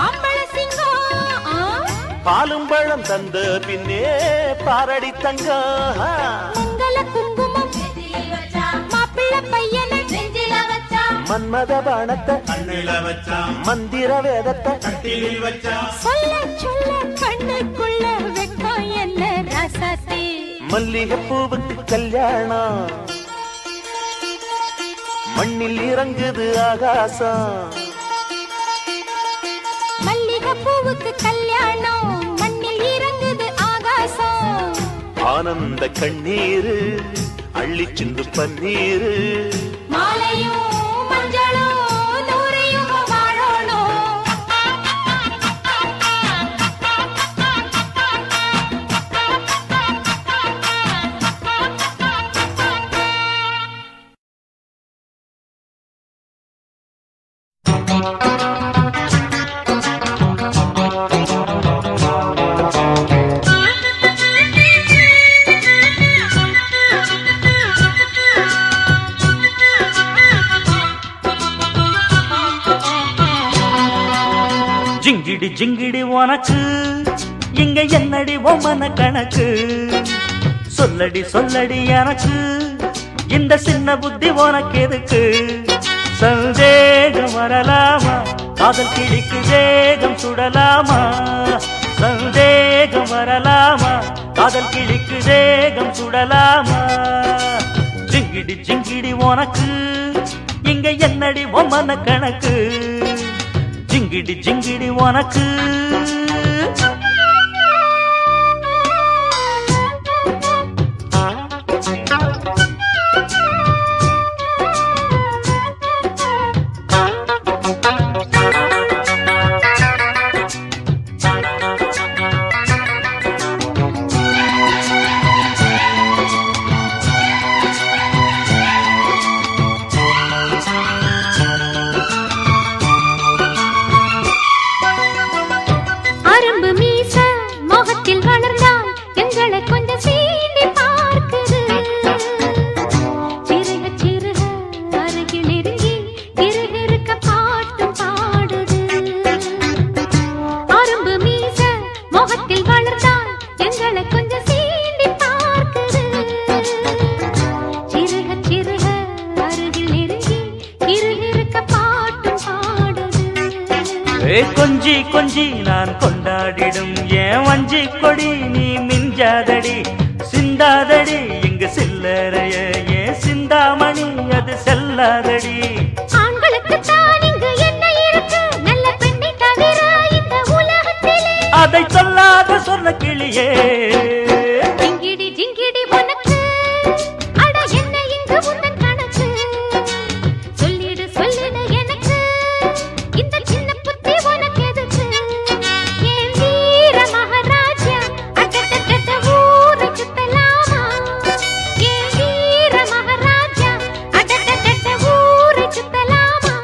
ஆம்பள சிங்கம் பாலும் பழம் தந்த பின்னே பாரடி தங்கம் மங்கள குங்கும புள்ள பையனை நெஞ்சில வச்சா மன்மத பாணத்தை கண்ணில வச்சான் மந்திர வேதத்தை கட்டிலில் வச்சான் சொல்ல சொல்ல கண்ணுக்குள்ள வெக்கம் என்ன ரசத்தே மல்லிகை பூவுக்கு கல்யாணம் மண்ணில் இறங்குது ஆகாசம் மல்லிகை பூவுக்கு கல்யாணம் மண்ணில் இறங்குது ஆகாசம் ஆனந்த கண்ணீரு அள்ளி சிந்து பன்னீரு மாலையும் மஞ்சளும் நூறையும் வாழணும் ஜிங்கிடி ஜிங்கிடி உனக்கு இங்க என்னடி ஒம்மன கணக்கு சொல்லடி சொல்லடி எனக்கு இந்த சின்ன புத்தி உனக்கு எதுக்கு சந்தேகம் வரலாமா காதல் கிளிக்கு வேகம் சுடலாமா சந்தேகம் வரலாமா காதல் கிளிக்கு வேகம் சுடலாமா ஜிங்கிடி ஜிங்கிடி உனக்கு இங்க என்னடி ஒம்மன கணக்கு ஜிங்கிடி ஜிங்கிடி உனக்கு கொஞ்சி கொஞ்சி நான் கொண்டாடிடும் ஏன் வஞ்சி கொடி நீ மிஞ்சாதடி சிந்தாதடி இங்கு சில்லறைய ஏன் சிந்தாமணி அது செல்லாதடி ஆண்களுக்கு தான் இங்கு என்ன இருக்கு நல்ல பெண்ணை தவிர இந்த உலகத்திலே அதை சொல்லாத சொன்ன கிளியே ஜிங்கிடி ஜிங்கிடி உனக்கு அட என்ன இங்கு உந்தன் கணக்கு சொல்லிடு சொல்லிடு எனக்கு இந்த சின்ன புத்தி உனக்கு எதுக்கு ஏன் வீர மகாராஜா அட்டட்ட ஊரை சுத்தலாமா ஏன் வீர மகாராஜா அட்டட்ட ஊரை சுத்தலாமா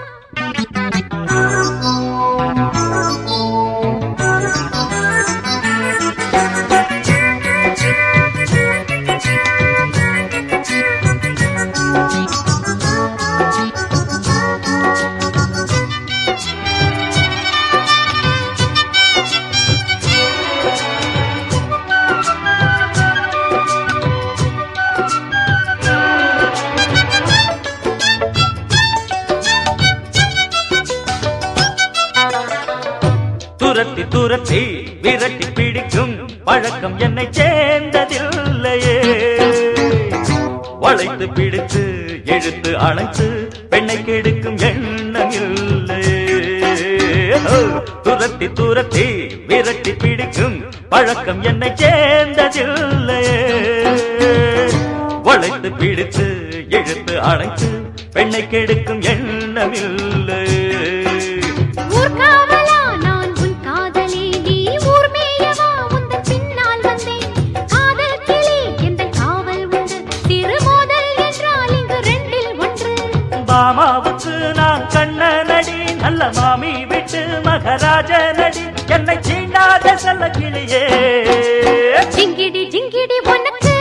துரத்தி துரத்தி விரட்டி பிடிக்கும் பழக்கம் என்னை சேர்ந்ததில்லையே வளைத்து பிடித்து இழுத்து அழைத்து பெண்ணை கெடுக்கும் எண்ணம் இல்லையே துரத்தி துரத்தி விரட்டி பிடிக்கும் பழக்கம் என்னை சேர்ந்ததில்லையே வளைத்து பிடித்து இழுத்து அழைத்து பெண்ணை கெடுக்கும் எண்ணம் இல்லையே ஊர்காவலா நான் உன் காதலி நீ ஊர் மேயவா உந்தன் பின்னால் வந்தேன் காதல் கிளி எந்த காவல் உண்டு திருமோதல் என்றால் இங்கு ரெண்டில் ஒன்று மாமாவுக்கு நான் கண்ண நடி நல்ல மாமி விட்டு மகராஜ நடி என்னை சீண்டாத செல்ல கிளியே ஜிங்கிடி ஜிங்கிடி உனக்கு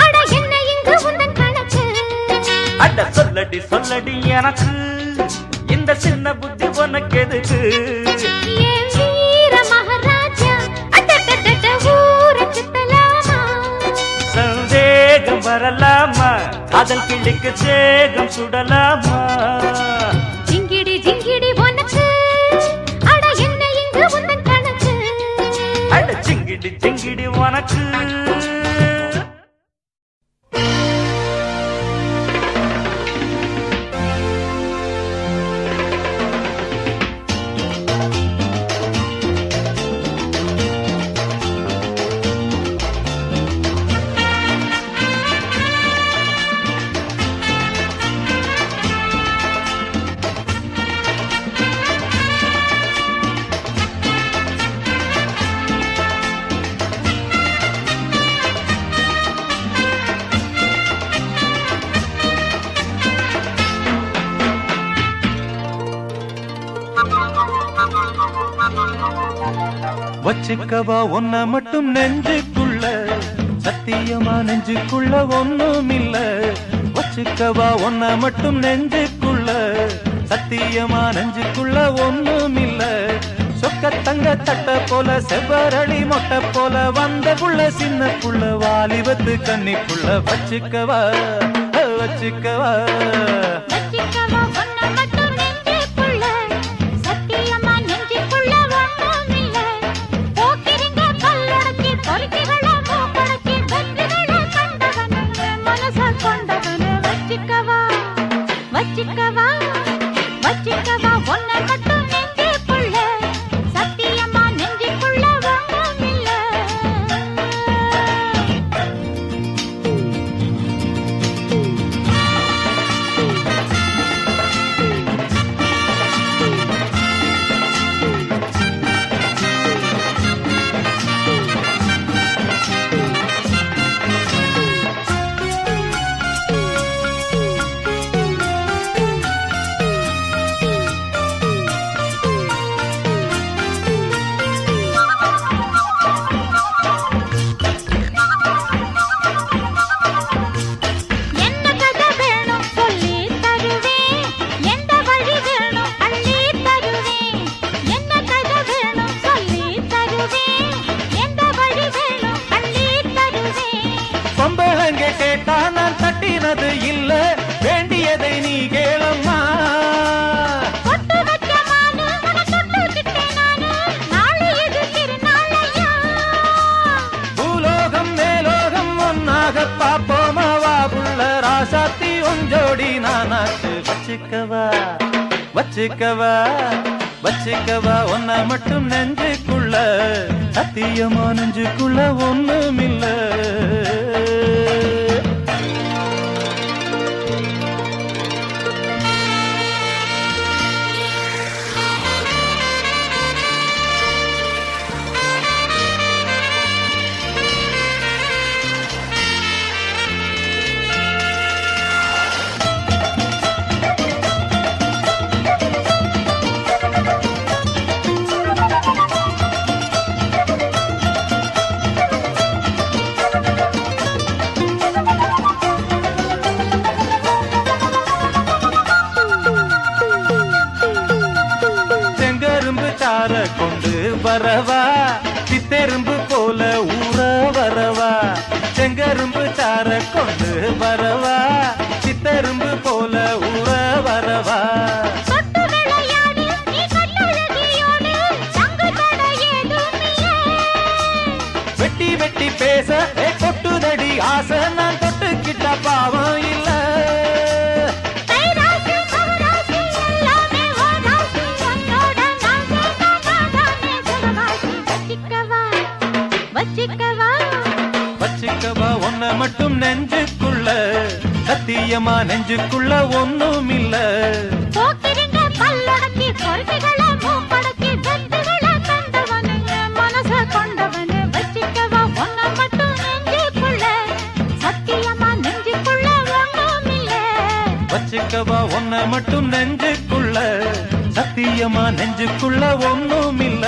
அட என்ன இங்கு உந்தன் கணக்கு அட சொல்லடி சொல்லடி எனக்கு இந்த சின்ன புத்தி உனக்கு எதுக்கு ஏன் வீர மகாராஜா அட்டட்ட ஊரை சுத்தலாமா சந்தேகம் வரலாமா காதல் கிளிக்கு தேகம் சுடலாமா ஜிங்கிடி ஜிங்கிடி உனக்கு அட என்ன இங்கு உந்தன் கணக்கு அட சிங்கிடி சிங்கிடி உனக்கு வச்சுக்கவா ஒன்ன மட்டும் நெஞ்சுக்குள்ள சத்தியமா நெஞ்சுக்குள்ள ஒண்ணும் இல்ல வச்சுக்கவா ஒன்ன மட்டும் நெஞ்சுக்குள்ள சத்தியமா நெஞ்சுக்குள்ள ஒண்ணும் இல்ல சொக்க தங்க தட்ட போல செவ்வரளி மொட்டை போல வந்த புள்ள சின்ன புள்ள வாலிபத்து கன்னிக்குள்ள வச்சுக்கவா வச்சுக்கவா வச்சிக்கவா ஒன்ன மட்டும் நெஞ்சுக்குள்ள சத்தியமா நெஞ்சுக்குள்ள ஒண்ணும் இல்ல போக்கிரிங்க கல்லடக்கி பொறுக்கிகள மூக்கடக்கி வெற்றிகளை கண்டவனே மனச கொண்டவனே வச்சிக்கவா வச்சிக்கவா வச்சிக்கவா ஒன்ன மட்டும் நெஞ்சுக்குள்ள சத்தியமா நெஞ்சுக்குள்ள ஒண்ணும் இல்ல என்ன கதை வேணும் சொல்லி தருவேன் எந்த வழி வேணும் அள்ளி தருவேன் என்ன கதை வேணும் சொல்லி தருவேன் எந்த வழி வேணும் அள்ளி தருவேன் பொம்பளங்க கேட்டா நான் தட்டினது இல்ல வேண்டியதை நீ கேளம்மா பொட்டு வச்ச மானு உன தொட்டுக்கிட்டேன் நானு நாளை இது திருநாளையா பூலோகம் மேலோகம் ஒன்னாக பாப்போமா வா புள்ள ராசாத்தி ஒஞ்சோடி நானாச்சு வச்சுக்கவா வச்சுக்கவா வச்சுக்கவா ஒன்ன மட்டும் நெஞ்சுக்குள்ள சத்தியமா நெஞ்சுக்குள்ள ஒண்ணுமில்ல செங்கரும்பு சார கொண்டு வரவா சித்தெரும்பு போல ஊற வரவா செங்கரும்பு சார கொண்டு வரவா சித்தெரும்பு போல ஊற வரவா தொட்டு விளையாடு நீ கண்ணழகியோடு தங்கு தடை ஏதும் இல்லை வெட்டி வெட்டி பேச கொட்டுதடி ஆசை நான் தொட்டுக்கிட்ட பாவம் இல்ல கைராசி மகராசி எல்லாமே ஓராசி உன்னோட நான் நானே ஜெகவாசி வச்சிக்கவா வச்சிக்கவா வச்சுக்கவா ஒன்ன மட்டும் நெஞ்சுக்குள்ள சத்தியமா நெஞ்சுக்குள்ள ஒண்ணுமில்ல போக்கிரிங்க கல்லடக்கி பொறுக்கிகளை மூக்கடக்கி வெற்றிகளை கண்டவனே மனச கொண்டவனே வச்சிக்கவா ஒன்ன மட்டும் நெஞ்சுக்குள்ள சத்தியமா நெஞ்சுக்குள்ள ஒண்ணும் இல்ல வச்சுக்கவா ஒன்ன மட்டும் நெஞ்சுக்குள்ள சத்தியமா நெஞ்சுக்குள்ள ஒண்ணுமில்ல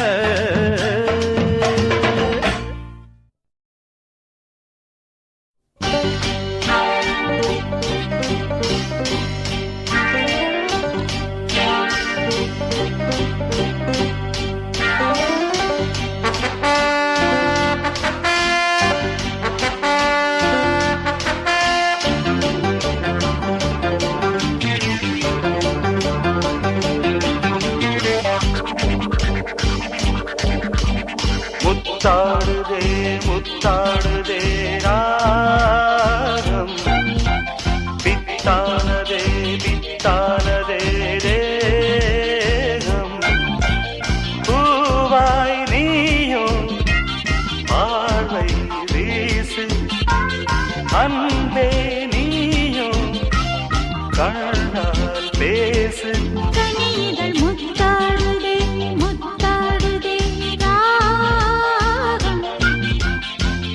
முத்தாடுதே முத்தாடுதே ராகம் பித்தானதே பித்தானதே தேகம் பூவாய் நீயும் பார்வை வீசு அன்பே நீயும் கண்ணால் பேசு கனிகள் முத்தாடுதே முத்தாடுதே ராகம்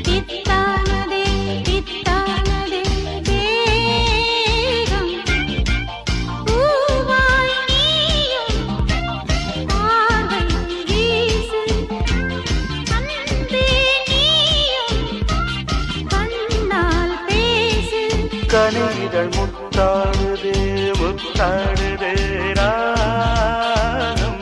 பித்தானதே பித்தானதே தேகம் பூவாய் நீயும் பார்வை வீசு அன்பே நீயும் கண்ணால் பேசு கனிகள் முத்தாடுதே முத்தாடுதே ராகம்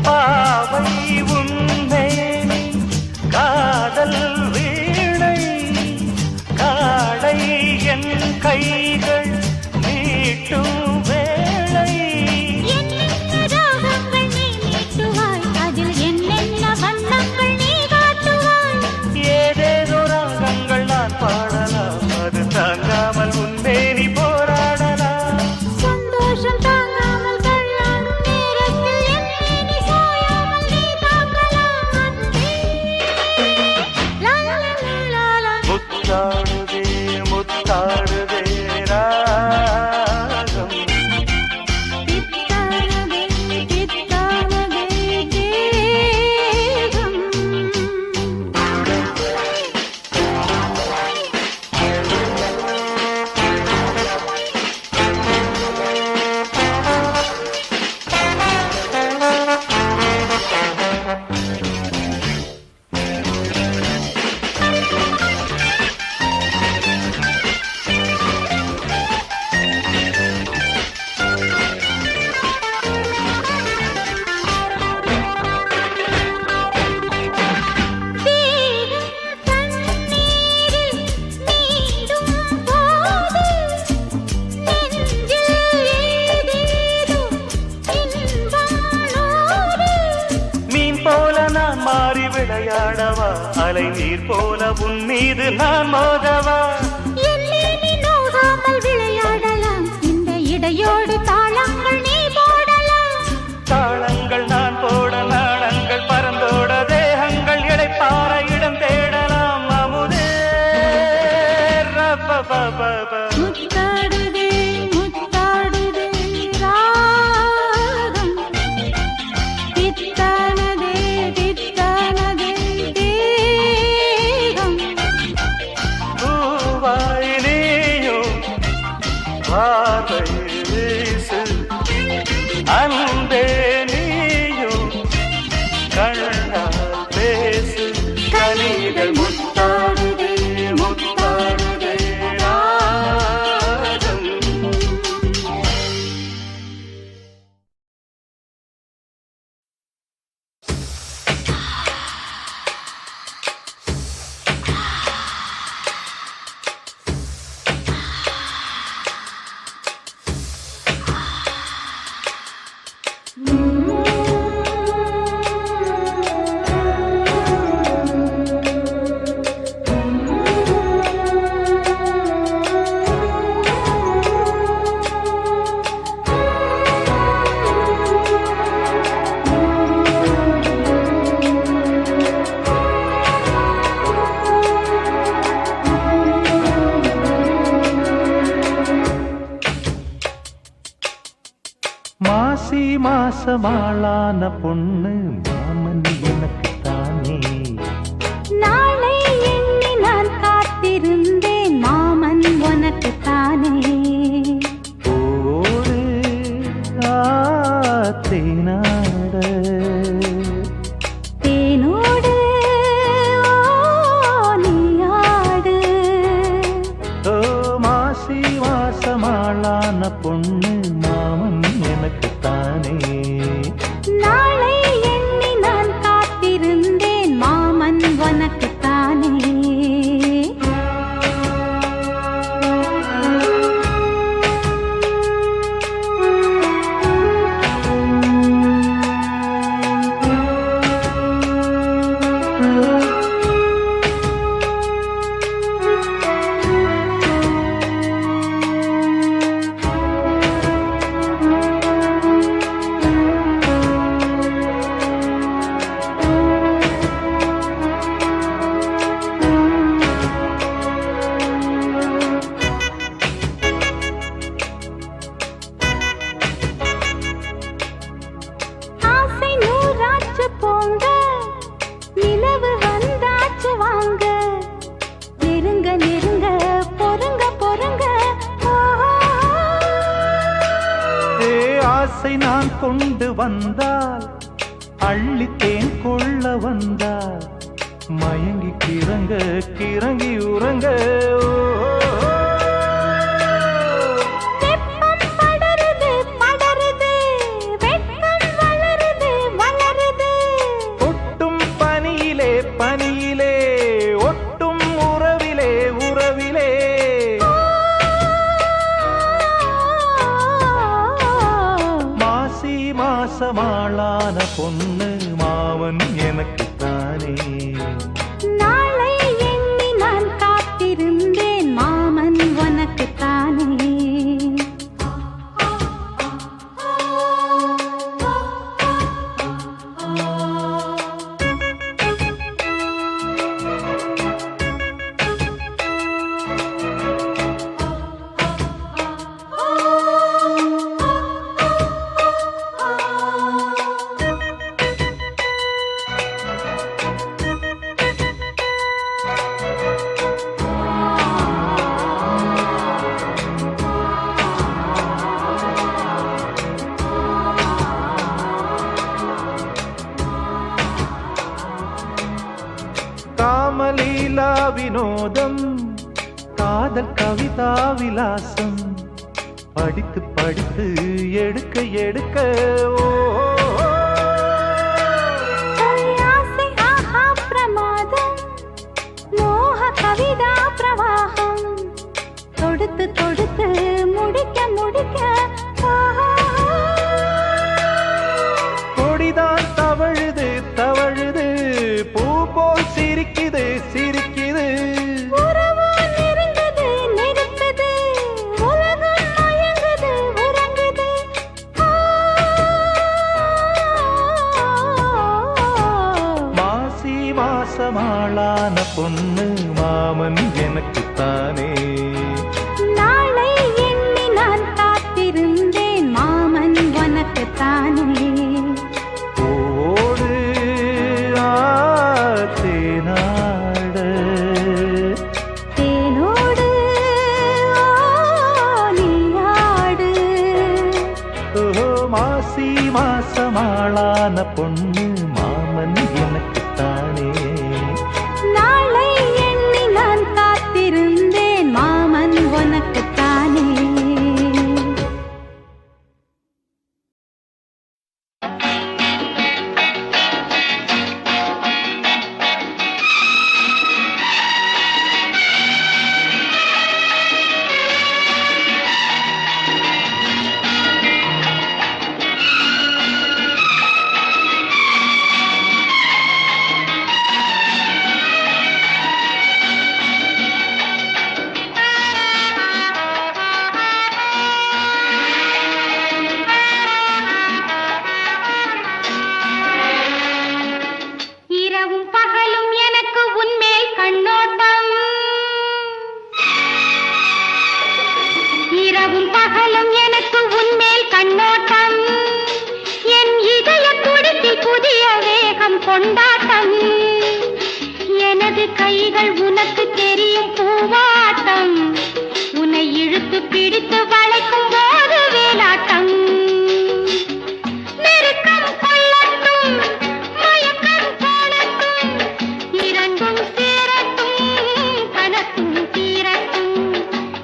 பாவை உன்மேனி காதல் வீணை காடை என் கைகள் நீட்டும் வேளை என்னென்ன ராகங்கள் நீ நீட்டுவாய் அதில் என்னென்ன வண்ணங்கள் நீ காட்டுவாய் ஏதேதோ ராகங்கள் நான் பாடலாம் அது தாங்காமல் உன்மேனி போராடலாம் சந்தோஷம் தாங்காமல் கல்லாடும் நேரத்தில் என்னை நீ சாயாமல் நீ தாங்கலாம் அன்பே. லா லா லா லா லா. முத்தாடுதே முத்தாடுதே ராகம் பித்தானதே பித்தானதே தேகம் மீன் போல நான் மாறி விளையாடவா அலை நீர் போல உன் மீது நான் மோதவா விளையாடலாம் இந்த இடையோடு தாளங்கள் நீ போடலாம் தாளங்கள் நான் போட நாணங்கள் பறந்தோட தேகங்கள் இடைப்பார இடம் தேடலாம் அமுதே ரப்பபபப. முத்தாடுதே முத்தாடுதே ராகம் பித்தானதே பித்தானதே தேகம் பூவாய் நீயும் பார்வை வீசு அன்பே நீயும் கண்ணால் பேசு கனிகள் முத்தாடுதே முத்தாடுதே ராகம் மாசி மாசமாளான பொண்ணு மாமன் எனக்கு தானே. நாளை எண்ணி நான் காத்திருந்தேன் மாமன் உனக்கு கொண்டு வந்தால் அள்ளித்தேன் கொள்ள வந்தால் மயங்கி கிறங்க கிறங்கி உறங்க வெப்பம் படருது படருது வெட்கம் வளருது வளருது ஒட்டும் பனியிலே பனியிலே ஒட்டும் உறவிலே உறவிலே மாசி மாசமாளான பொண்ணு மாமன் எனக்குத்தானே நாளை எண்ணி நான் காத்திருந்தேன் மாமன் உனக்குத்தானே காமலீலா வினோதம் காதல் கவிதா விலாசம் படித்து படித்து எடுக்க எடுக்க ஓ ஆசை ஆஹா பிரமாதம் மோக கவிதா பிரவாகம் தொடுத்து தொடுத்து முடிக்க முடிக்க கொடிதான் தவழுது தவழுது பூ போல் சிரிக்குது சிரிக்குது உறவோ நெருங்குது நெருக்குது உலகம் மயங்குது உறங்குது மாசி மாசமாளான பொண்ணு மாமன் எனக்குத்தானே நாளை எண்ணி நான் காத்திருந்தேன் மாமன் உனக்குத்தானே ஓடு தேனாட தேனோடு நீயாடு ஓ மாசி மாசமாளான பொண்ணு மாமன் எனக்குத்தானே நாளை எண்ணி நான் காத்திருந்தேன் மாமன் உனக்குத்தானே இரவும் பகலும் எனக்கு உன்மேல் கண்ணோட்டம் இரவும் பகலும் எனக்கு உன்மேல் கண்ணோட்டம் என் இதய துடிப்பில் புதிய வேகம் கொண்டாட்டம் எனது கைகள் உனக்கு தெரியும் பூவாட்டம் உன்னை இழுத்து பிடித்து வளைக்கும் போது வேலாட்டம் நெருக்கம் கொள்ளட்டும் மயக்கம் போடட்டும் இரண்டும் சேரட்டும் கனக்கும் தீரட்டும்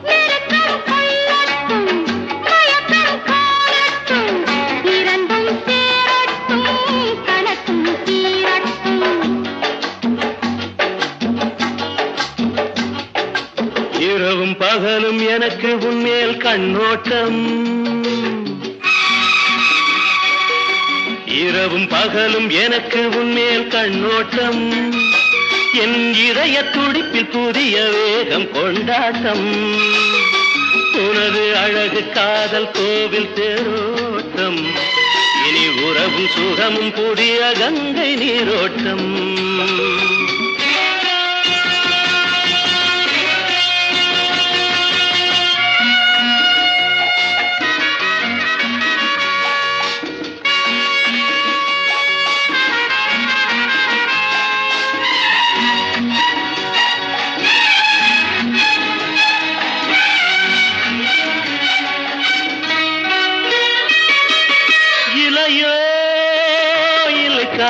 நெருக்கம் கொள்ளட்டும் மயக்கம் போடட்டும் இரண்டும் சேரட்டும் கனக்கும் தீரட்டும் இரவும் பகலும் எனக்கு உன்மேல் கண்ணோட்டம் இரவும் பகலும் எனக்கு உன்மேல் கண்ணோட்டம் என் இதய துடிப்பில் புதிய வேகம் கொண்டாட்டம் உனது அழகு காதல் கோவில் தேரோட்டம் இனி உறவும் சுகமும் புதிய கங்கை நீரோட்டம்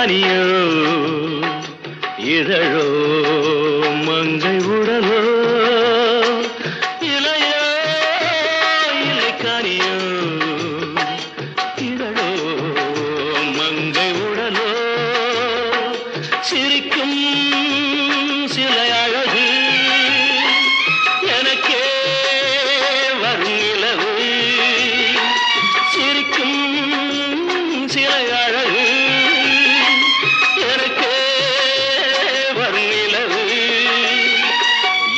கனியோ இதழோ மங்கை உடலோ இலையோ இலை கனியோ இதழோ மங்கை உடலோ சிரிக்கும் சிலை அழகு எனக்கே வரும் நிலவு சிரிக்கும் சிலை அழகு எனக்கே வரும் நிலவு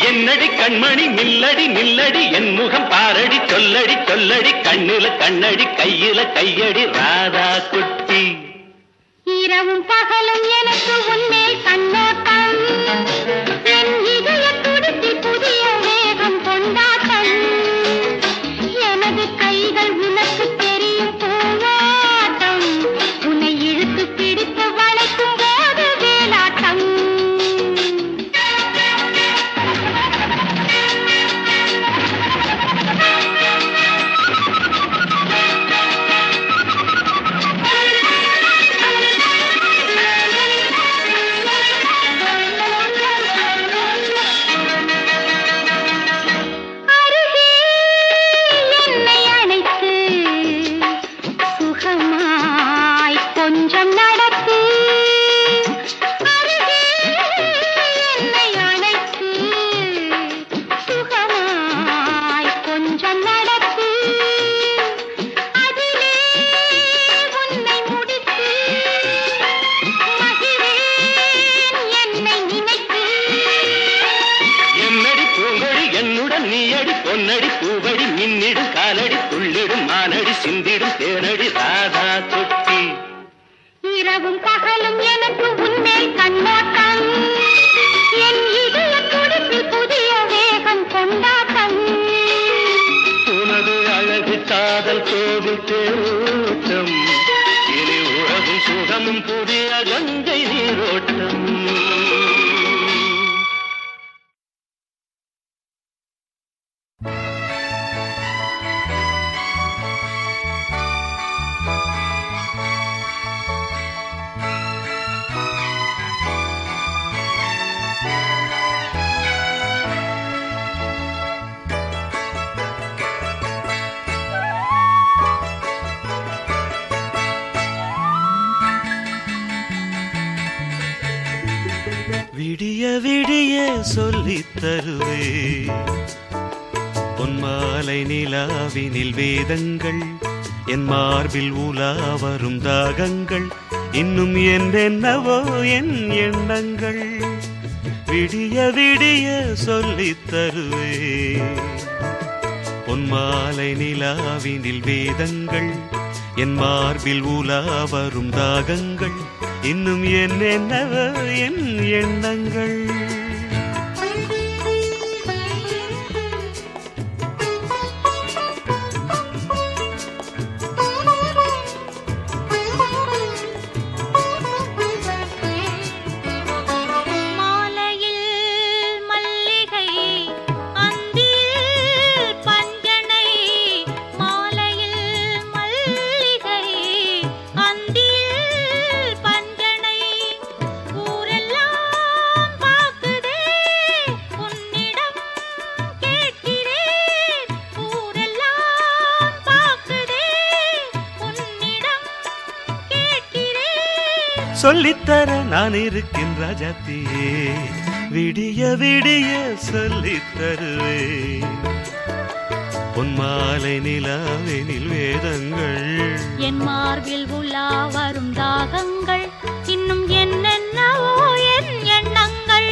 என்னடி கண்மணி நில்லடி நில்லடி என் முகம் பாரடி சொல்லடி சொல்லடி கண்ணில கண்ணடி கையில கையடி ராதா குட்டி இரவும் பகலும் எனக்கு உன்மேல் கண்ணோட்டம் என் இதய துடிப்பில் புதிய வேகம் கொண்டாட்டம் எனது கைகள் உனக்கு தெரியும் போராட்டம் உன்னை இழுத்து பிடித்து வளைக்கும் போது வேலாட்டம் நீயடி பொன்னடி பூவடி மின்னிடும் காலடி துள்ளிடும் மானடி சிந்திடும் தேனடி ராதா குட்டி இரவும் பகலும் எனக்கு உன்மேல் கண்ணோட்டம் என் இதய துடிப்பில் புதிய வேகம் கொண்டாட்டம் உனது அழகு காதல் கோவில் தேரோட்டம் இனி உறவும் சுகமும் புதிய கங்கை நீரோட்டம் விடிய விடிய சொல்லித் தருவே பொன்மாலை நிலாவினில் வேதங்கள் என் மார்பில் உலா வரும் தாகங்கள் இன்னும் என்னென்னவோ என் எண்ணங்கள் விடிய விடிய சொல்லித் தருவே பொன்மாலை நிலாவினில் வேதங்கள் என் மார்பில் உலா வரும் தாகங்கள் இன்னும் என்னென்னவோ என் எண்ணங்கள் சொல்லித்தர நான் இருக்கின்ற ராஜாத்தியே விடிய விடிய சொல்லித்தருவே பொன்மாலை நிலாவெனில் வேதங்கள் என் மார்பில் உலா வரும் தாகங்கள் இன்னும் என்னென்னவோ என் எண்ணங்கள்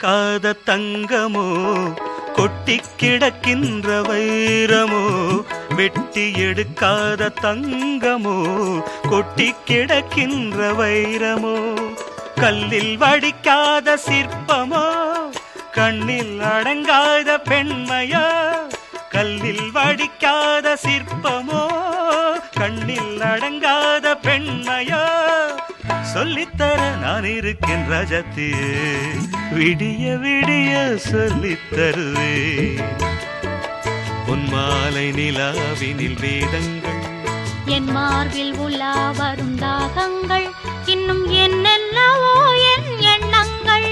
எடுக்காத தங்கமோ கொட்டி கிடக்கின்ற வைரமோ வெட்டி எடுக்காத தங்கமோ கொட்டி கிடக்கின்ற வைரமோ கல்லில் வடிக்காத சிற்பமோ கண்ணில் அடங்காத பெண்மையோ கல்லில் வடிக்காத சிற்பமோ கண்ணில் அடங்காத பெண்மையோ சொல்லித்தர நான் இருக்கேன் ரஜத்தியே விடிய விடிய சொல்லித்தருவே பொன்மாலை நிலாவினில் வேதங்கள் என் மார்பில் உலா வரும் தாகங்கள் இன்னும் என்னென்னவோ என் எண்ணங்கள்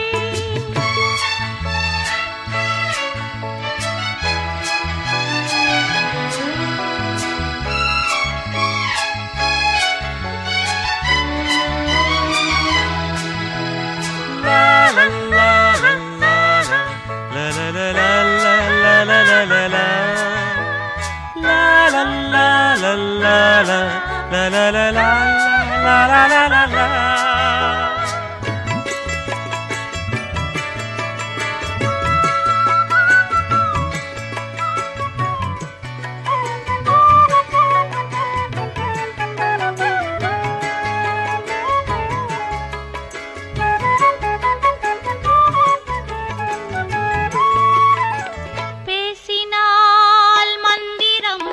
பேசினால் மந்திரம்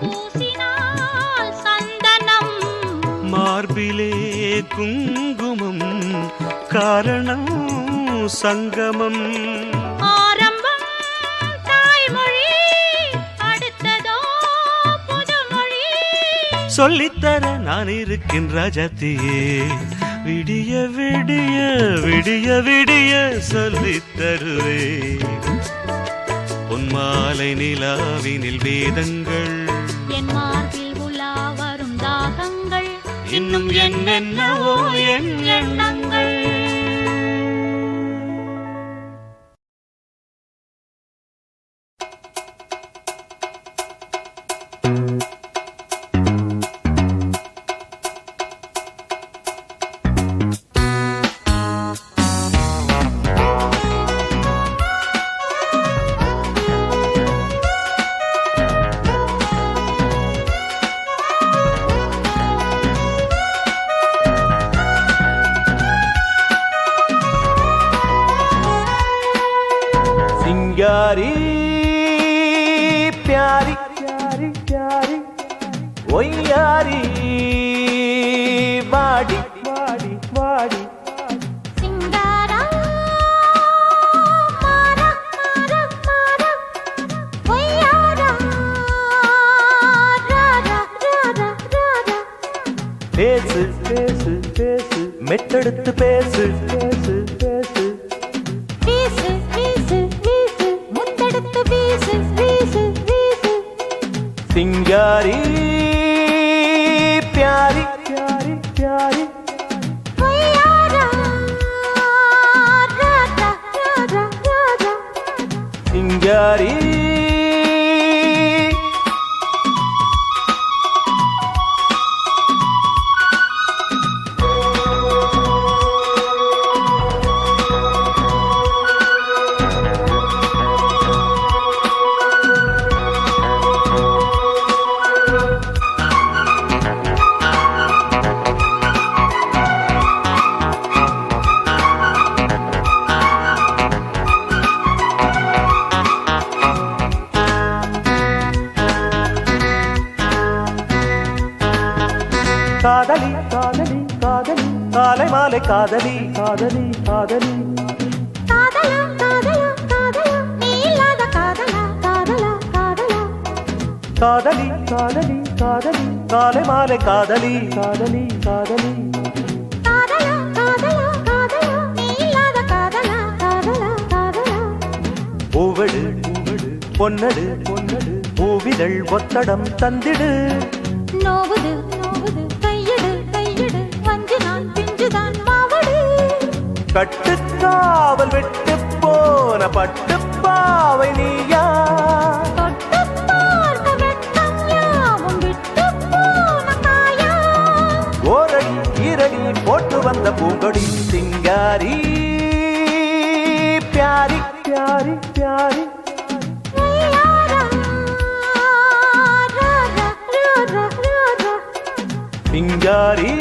பூசினால் சந்தனம் மார்பிலே குங்குமம் காரணம் சங்கமம் ஆரம்பம் தாய்மொழி அடுத்ததோ புதுமொழி சொல்லித்தர நான் இருக்கேன் ரஜத்தியே விடிய விடிய விடிய விடிய சொல்லித்தருவே பொன்மாலை நிலாவினில் வேதங்கள் என் மார்பில் உலா வரும் தாகங்கள் இன்னும் என்னென்னவோ என் எண்ணங்கள் सिंगारी प्यारी प्यारी प्यारी ओयारी वाड़ी वाड़ी वाड़ी சிங்காரா மாரா மாரா மாரா ஒய்யாரா ராரா ராரா ராரா பேசு பேசு பேசு மெட்டெடுத்து பேசு பேசு பேசு வீசு வீசு வீசு முத்தெடுத்து வீசு வீசு வீசு सिंगारी प्यारी प्यारी प्यारी ஒய்யாரா ராரா ராரா ராரா सिंगारी காதலி காதலி காதலி காலை மாலை காதலி காதலி காதலி காதலா காதலா காதலா நீ இல்லாத காதலா காதலா காதலா காதலி காதலி காதலி காலை மாலை காதலி காதலி காதலி காதலா காதலா காதலா நீ இல்லாத காதலா காதலா காதலா பூவடு பூவடு பொன்னடு பொன்னடு பூவிதழ் ஒத்தடம் தந்திடு நோவுது நோவுது கையடு கையடு வஞ்சினான் பிஞ்சுதான் மாவடு கட்டுக்காவல் விட்டு போன பட்டுப்பாவை நீயா தொட்டு பார்க்க வெட்கம் யாவும் விட்டு போன காயா ஓரடி ஈரடி போட்டு வந்த பூங்கொடி சிங்காரி சிங்காரி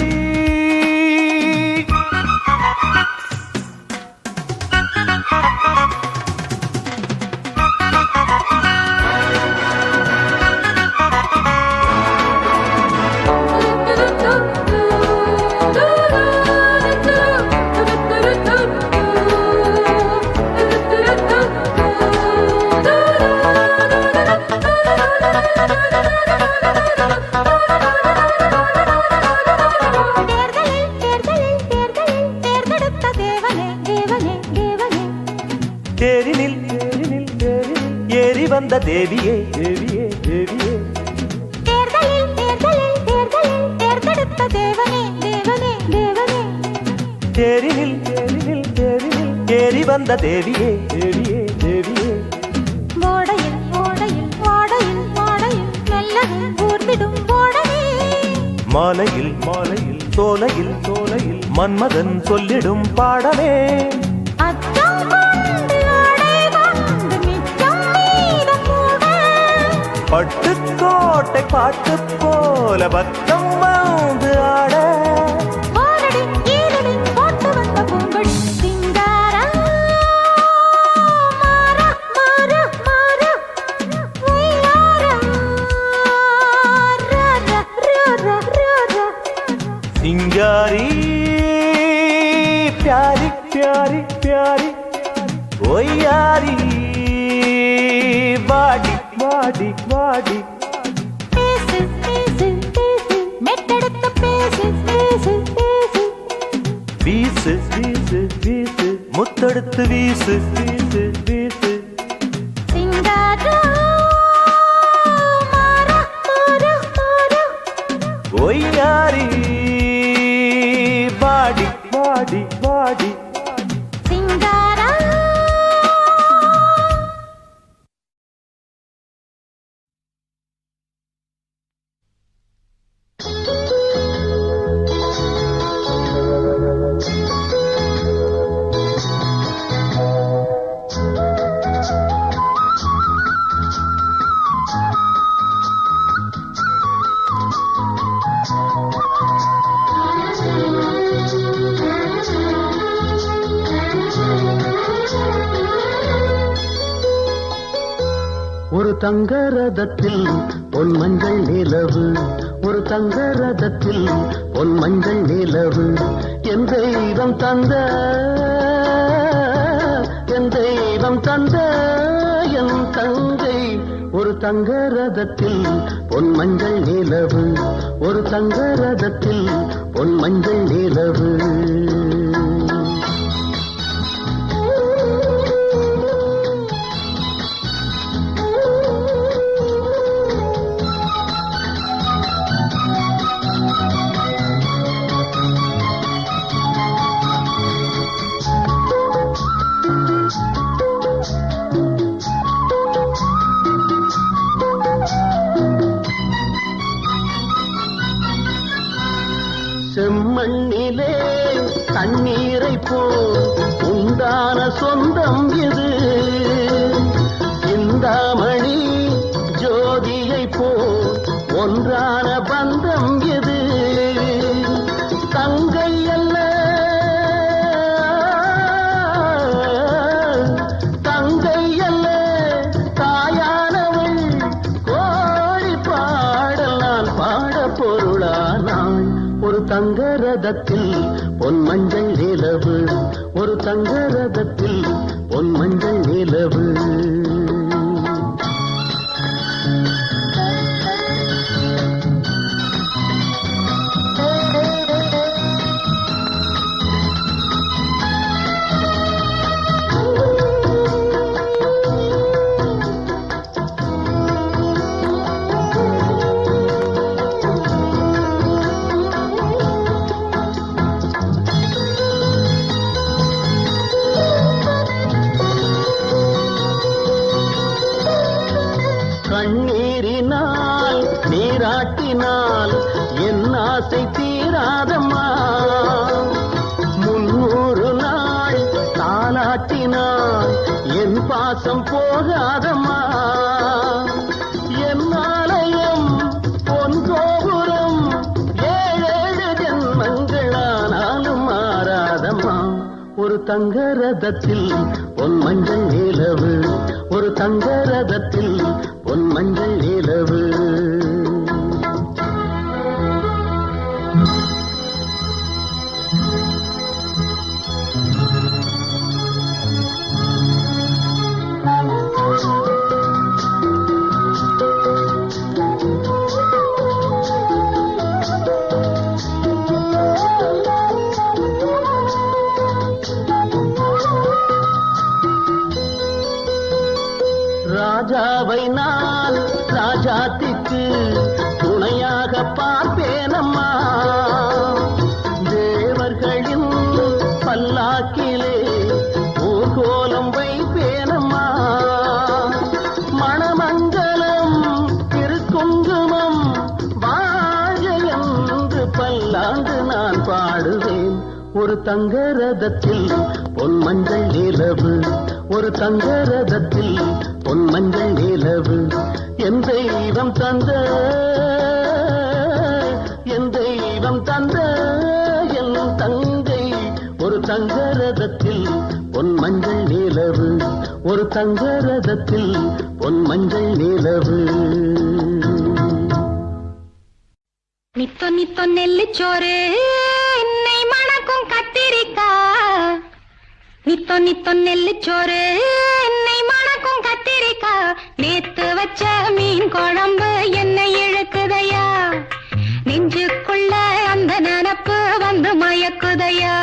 தேரினில் தேரினில் தேரினில் ஏறி வந்த தேவியே தேவியே தேவியே தேர்தலில் தேர்தலில் தேர்தலில் தேர்ந்தெடுத்த தேவனே தேவனே தேவனே தேரினில் தேரினில் தேரினில் ஏறி வந்த தேவியே தேவியே தேவியே ஓடையில் ஓடையில் ஓடையில் ஓடையில் மெல்லவே ஊர்ந்திடும் ஓடவே மாலையில் மாலையில் சோலையில் சோலையில் மன்மதன் சொல்லிடும் பாடவே அச்சம் கொண்டு ஆடை கொண்டு மிச்சம் மீதம் கூட பட்டுக்கோட்டை பாட்டு போல பக்கம் வந்து ஆட ஓரடி ஈரடி போட்டு வந்த பூங்கொடி சிங்காரம் மாற மாற மாற ஒய்யாரம் ராரா ராரா ராரா சிங்காரி प्यारी प्यारी प्यारी ओ यारी वाडी वाडी वाडी பேசு பேசு பேசு மெட்டெடுத்த பேசு பேசு பேசு வீசு வீசு வீசு முத்தெடுத்து வீசு வீசு வீசு சிங்காரம் மாற மாற மாற ओ यारी वाडी वाडी वाडी சிங்காரம் ஒரு தங்க ரதத்தில் பொன் மஞ்சள் நிலவு ஒரு தங்க ரதத்தில் பொன் மஞ்சள் நிலவு என் தெய்வம் தந்த என் தெய்வம் தந்த என் தங்கை ஒரு தங்க ரதத்தில் பொன் மஞ்சள் நிலவு ஒரு தங்க ரதத்தில் பொன் மஞ்சள் நிலவு செம்மண்ணிலே தண்ணீரை போல் உண்டான சொந்தம் இது சிந்தாமணி ஜோதியை போல் ஒன்றான பந்தம் இது தங்கை அல்ல தங்கை அல்ல தாயானவள் கோழி பாடல் நான் பாட பொருளானாள் ஒரு தங்க ரதத்தில் பொன் மஞ்சள் நிலவு ஒரு தங்க ரதத்தில் பொன் மஞ்சள் நிலவு கண்ணீரினால் நீராட்டினால் என் ஆசை தீராதம்மா 300 நாள் தாலாட்டினால் என் பாசம் போகாதம்மா என் ஆலயம் பொன் கோபுரம் 7 தங்க ரதத்தில் பொன் மஞ்சள் நிலவு, ஒரு தங்க ரதத்தில் பொன் மஞ்சள் நிலவு. ராஜாவை நான் ராஜாத்திக்கு துணையாக பார்ப்பேனம்மா, தேவர்களின் பல்லாக்கிலே ஊர்கோலம் வைப்பேனம்மா. மணமங்கலம் திருக்குங்குமம் வாழ என்று பல்லாண்டு நான் பாடுவேன். ஒரு தங்க ரதத்தில் பொன் மஞ்சள் நிலவு, ஒரு தங்க ரதத்தில் பொன் மஞ்சள் நிலவு. என் தெய்வம் தந்த என் தெய்வம் தந்த என் தங்கை, ஒரு தங்க ரதத்தில் பொன் மஞ்சள் நிலவு, ஒரு தங்க ரதத்தில் பொன் மஞ்சள் நிலவு. நித்தோ நித்தோ நெல்லிச்சோறு என்னை மணக்கும் கத்திரிக்காய், நித்தோ நித்தோ நெல்லிச்சோறு என்னை மணக்கும் கத்திரிக்காய். நேத்து வச்ச மீன் குழம்பு என்னை இழுக்குதையா, நெஞ்சுக்குள்ள அந்த நினப்பு வந்து மயக்குதையா.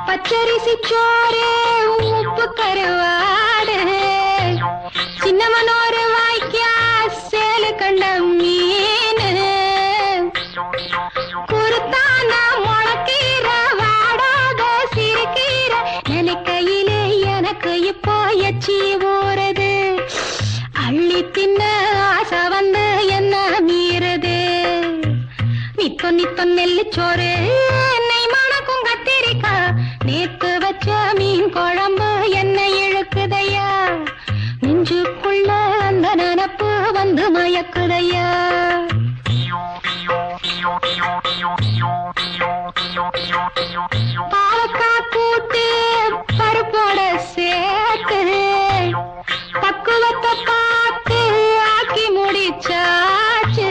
பச்சரிசி சோறு உப்பு கருவாடு, சின்னமனோரு வாய்க்கா சேலு கண்ட மீன், குருத்தான முளக்கீர வாடாத சிறுகீர, நினைக்கையிலே எனக்கு இப்போ எச்சி ஊறுது. அள்ளி தின்ன ஆசை வந்து என்ன மீறுது. நித்தோ நித்தோ நெல்லிச்சோறு என்னை மணக்கும் கத்திரிக்காய், நேத்து வச்ச மீன் குழம்பு என்னை இழுக்குதையா, நெஞ்சுக்குள்ள அந்த நினப்பு வந்து மயக்குதையா. பாலக்காய் கூட்டு பருப்போட சேர்த்து பக்குவத்தை பார்த்து ஆக்கி முடிச்சாச்சு.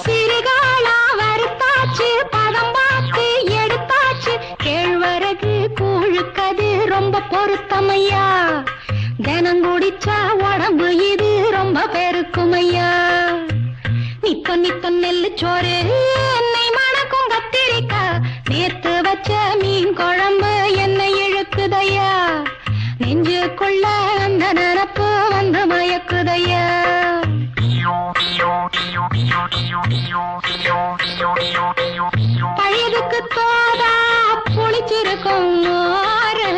சிறுகாலா வறுத்தாச்சு, பதம் பார்த்து எடுத்தாச்சு. கேழ்வரகு கூழுக்கது ரொம்ப பொருத்தமையா, தினம் குடிச்சா உடம்பு இது ரொம்ப பெருக்குமையா. நித்தோ நித்தோ நெல்லிச்சோறு என்னை மணக்கும் கத்திரிக்காய், நேத்து வச்ச மீன் குழம்பு என்னை இழுக்குதையா, நெஞ்சுக்குள்ள அந்த நினப்பு வந்து மயக்குதையா. பழையதுக்கு தோதா புளிச்சிருக்கும் மோரு,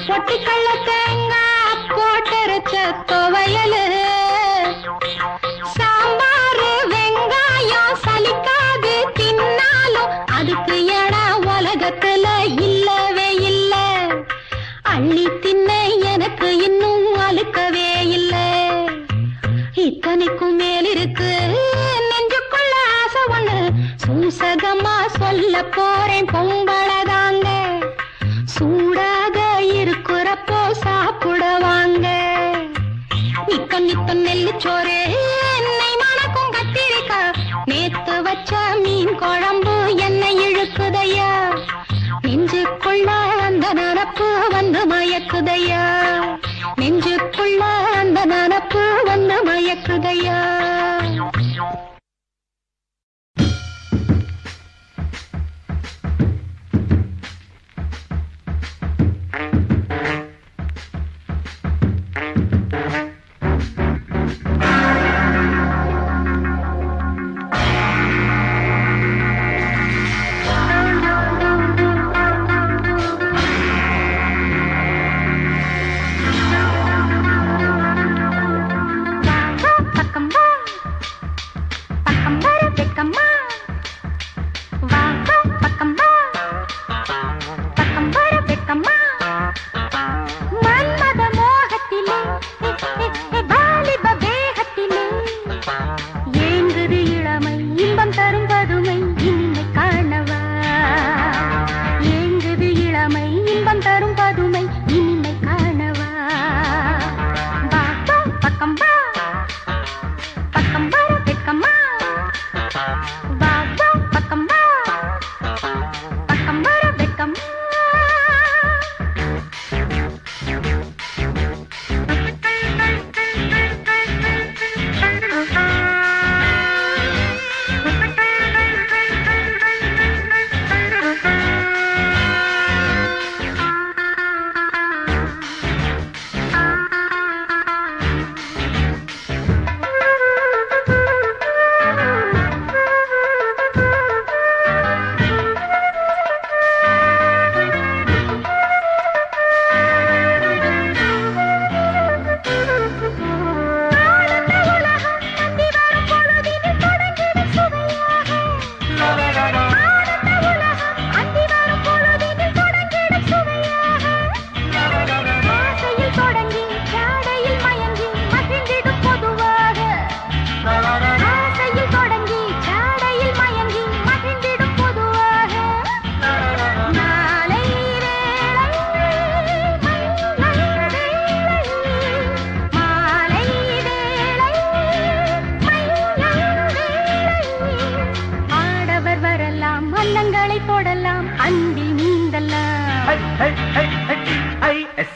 பொட்டிக்கல்ல தேங்காய் போட்டரைச்ச துவையலு, சாம்பாரு வெங்காயம் சலிக்காது தின்னாலும் அதுக்கு இடம் உலகத்துல இல்லவே இல்ல. அள்ளி தின்ன எனக்கு இன்னும் அழுக்கவே இல்ல. இத்தனைக்கும் மேலிருக்கு நெஞ்சுக்குள்ள ஆசை ஒண்ணு, சூசகமா சொல்ல போறேன் பொம்பளதாங்க. சூடாக இருக்கிறப்போ சாப்பிட வாங்க. நித்தோ நித்தோ நெல்லிச்சோறு என்னை மணக்கும் கத்திரிக்காய், நேத்து வச்ச மீன் குழம்பு என்னை இழுக்குதையா, நெஞ்சுக்குள்ள அந்த நினப்பு வந்து மயக்குதையா, நெஞ்சுக்குள்ள அந்த நினப்பு வந்து மயக்குதையா.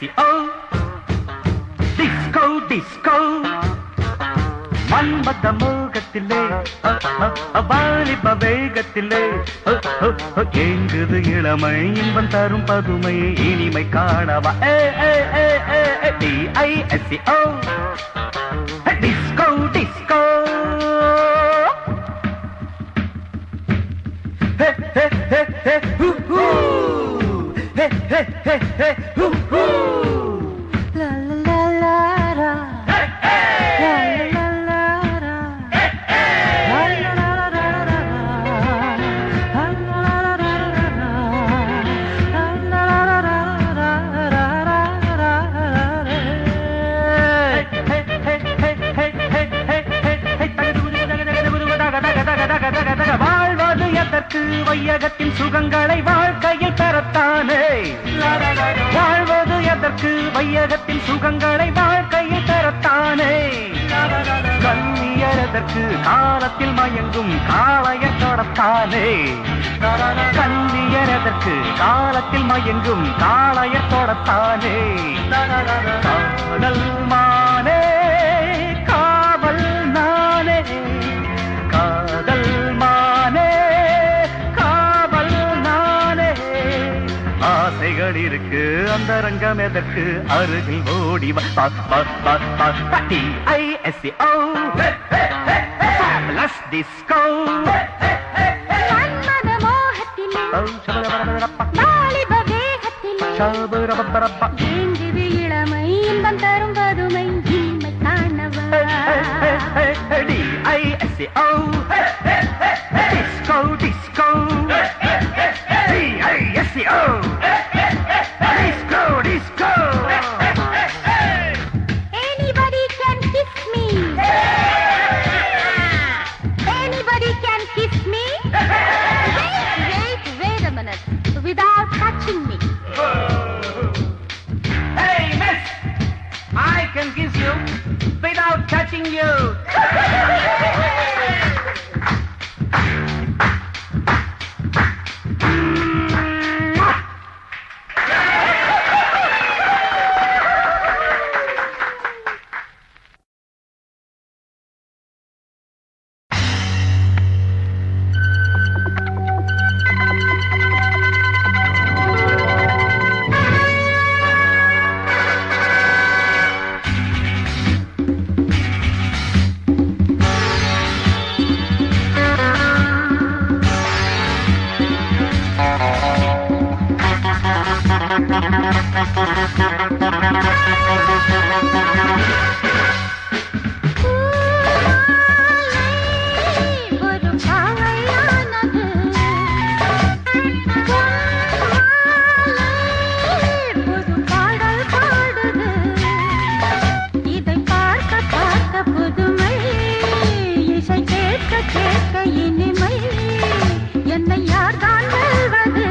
DISCO டிஸ்கோ டிஸ்கோ மன்மத மோகத்திலே வாலிப வேகத்திலே எங்குது இளமை இன்பம் தரும் பதுமை இனிமை காணவா DISCO டிஸ்கோ டிஸ்கோ வாழ்வது எதற்கு வையகத்தின் சுகங்களை வாழ்க்கையில் பெறத்தானே வாழ்வது எதற்கு வையகத்தின் சுகங்களை வாழ்க்கையில் பெறத்தானே கண்ணியதற்கு காலத்தில் மயங்கும் காளைய தொடத்தானே கண்ணியதற்கு காலத்தில் மயங்கும் காளைய தொடத்தானே காதல் மானே காவல் நானே காதல் மானே காவல் நானே ஆசைகள் இருக்கு அந்த ரங்கம் எதற்கு அருகில் ஓடி DISCO Fabulous Disco மன்மத மோகத்திலே வாலிப வேகத்திலே எங்குது இளமை இன்பம் தரும் பதுமை இனிமை காணவா DISCO Disco Disco DISCO Disco Disco Anybody can kiss me. Anybody can kiss me. Wait a minute. Without touching me. Hey miss, I can kiss you without touching you. ஒரு பாவையானது புது பாடல் பாடுது இதை பார்க்க பார்க்க புதுமை இசை கேட்க கேட்க இனிமை என்னை யார்தான் வெல்வது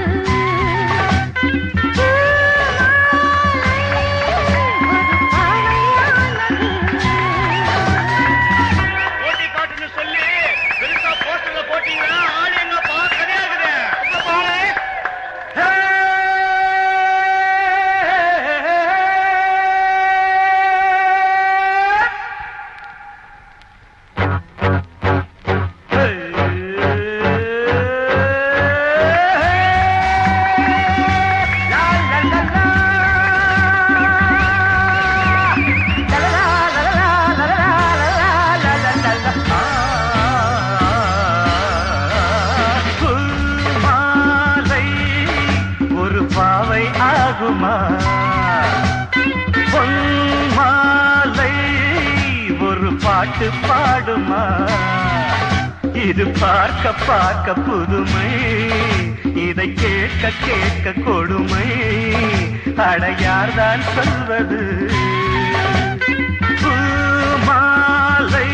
பொன்மாலை ஒரு பாட்டு பாடுமா இது பார்க்க பார்க்க புதுமை இதை கேட்க கேட்க கொடுமை அடையார்தான் சொல்வது பூமாலை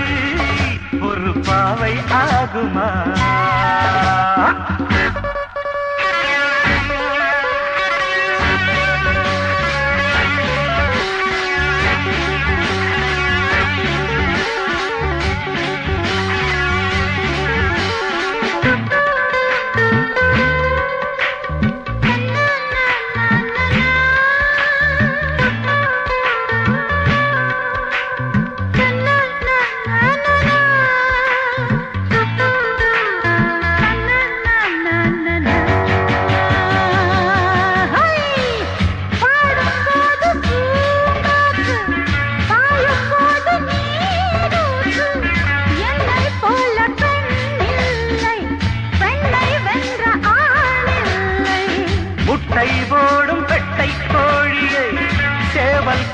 ஒரு பாவை ஆகுமா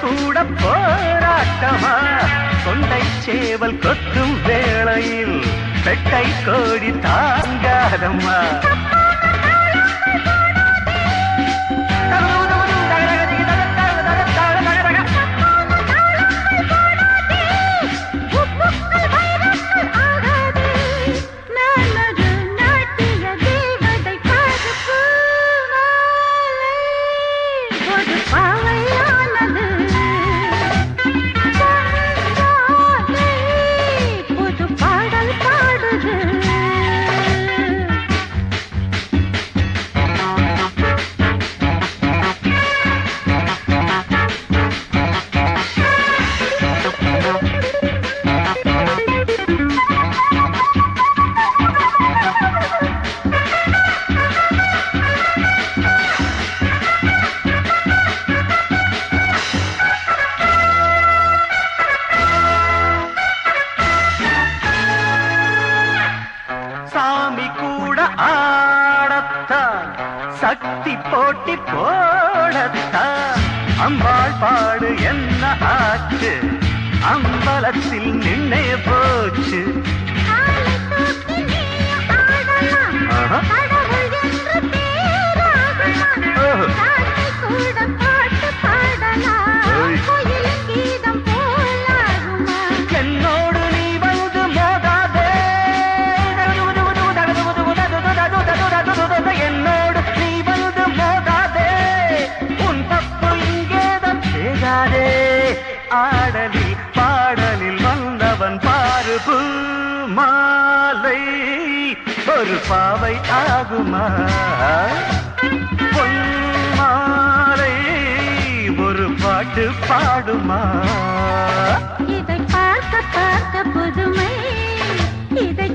கூட போராட்டமா கொண்டை சேவல் கொத்தும் வேளையில் பெட்டை கோடி தாங்காதம்மா சாமி கூட ஆடத்தான் சக்தி போட்டி போடத்தான் அம்பாள் பாடு என்ன ஆச்சு அம்பலத்தில் நின்னே போச்சு என்னோடு நீ வந்து மோதாதே என்னோடு நீ வந்து மோதாதே உன் தப்பு இங்கேதான் செய்யாதே ஆடலில் பாடலில் வந்தவன் பாரு பூ மாலை ஒரு பாவை ஆகுமா பொன் மாலை ஒரு பாட்டு பாடுமா இதை பார்க்க பார்க்க புதுமை இதை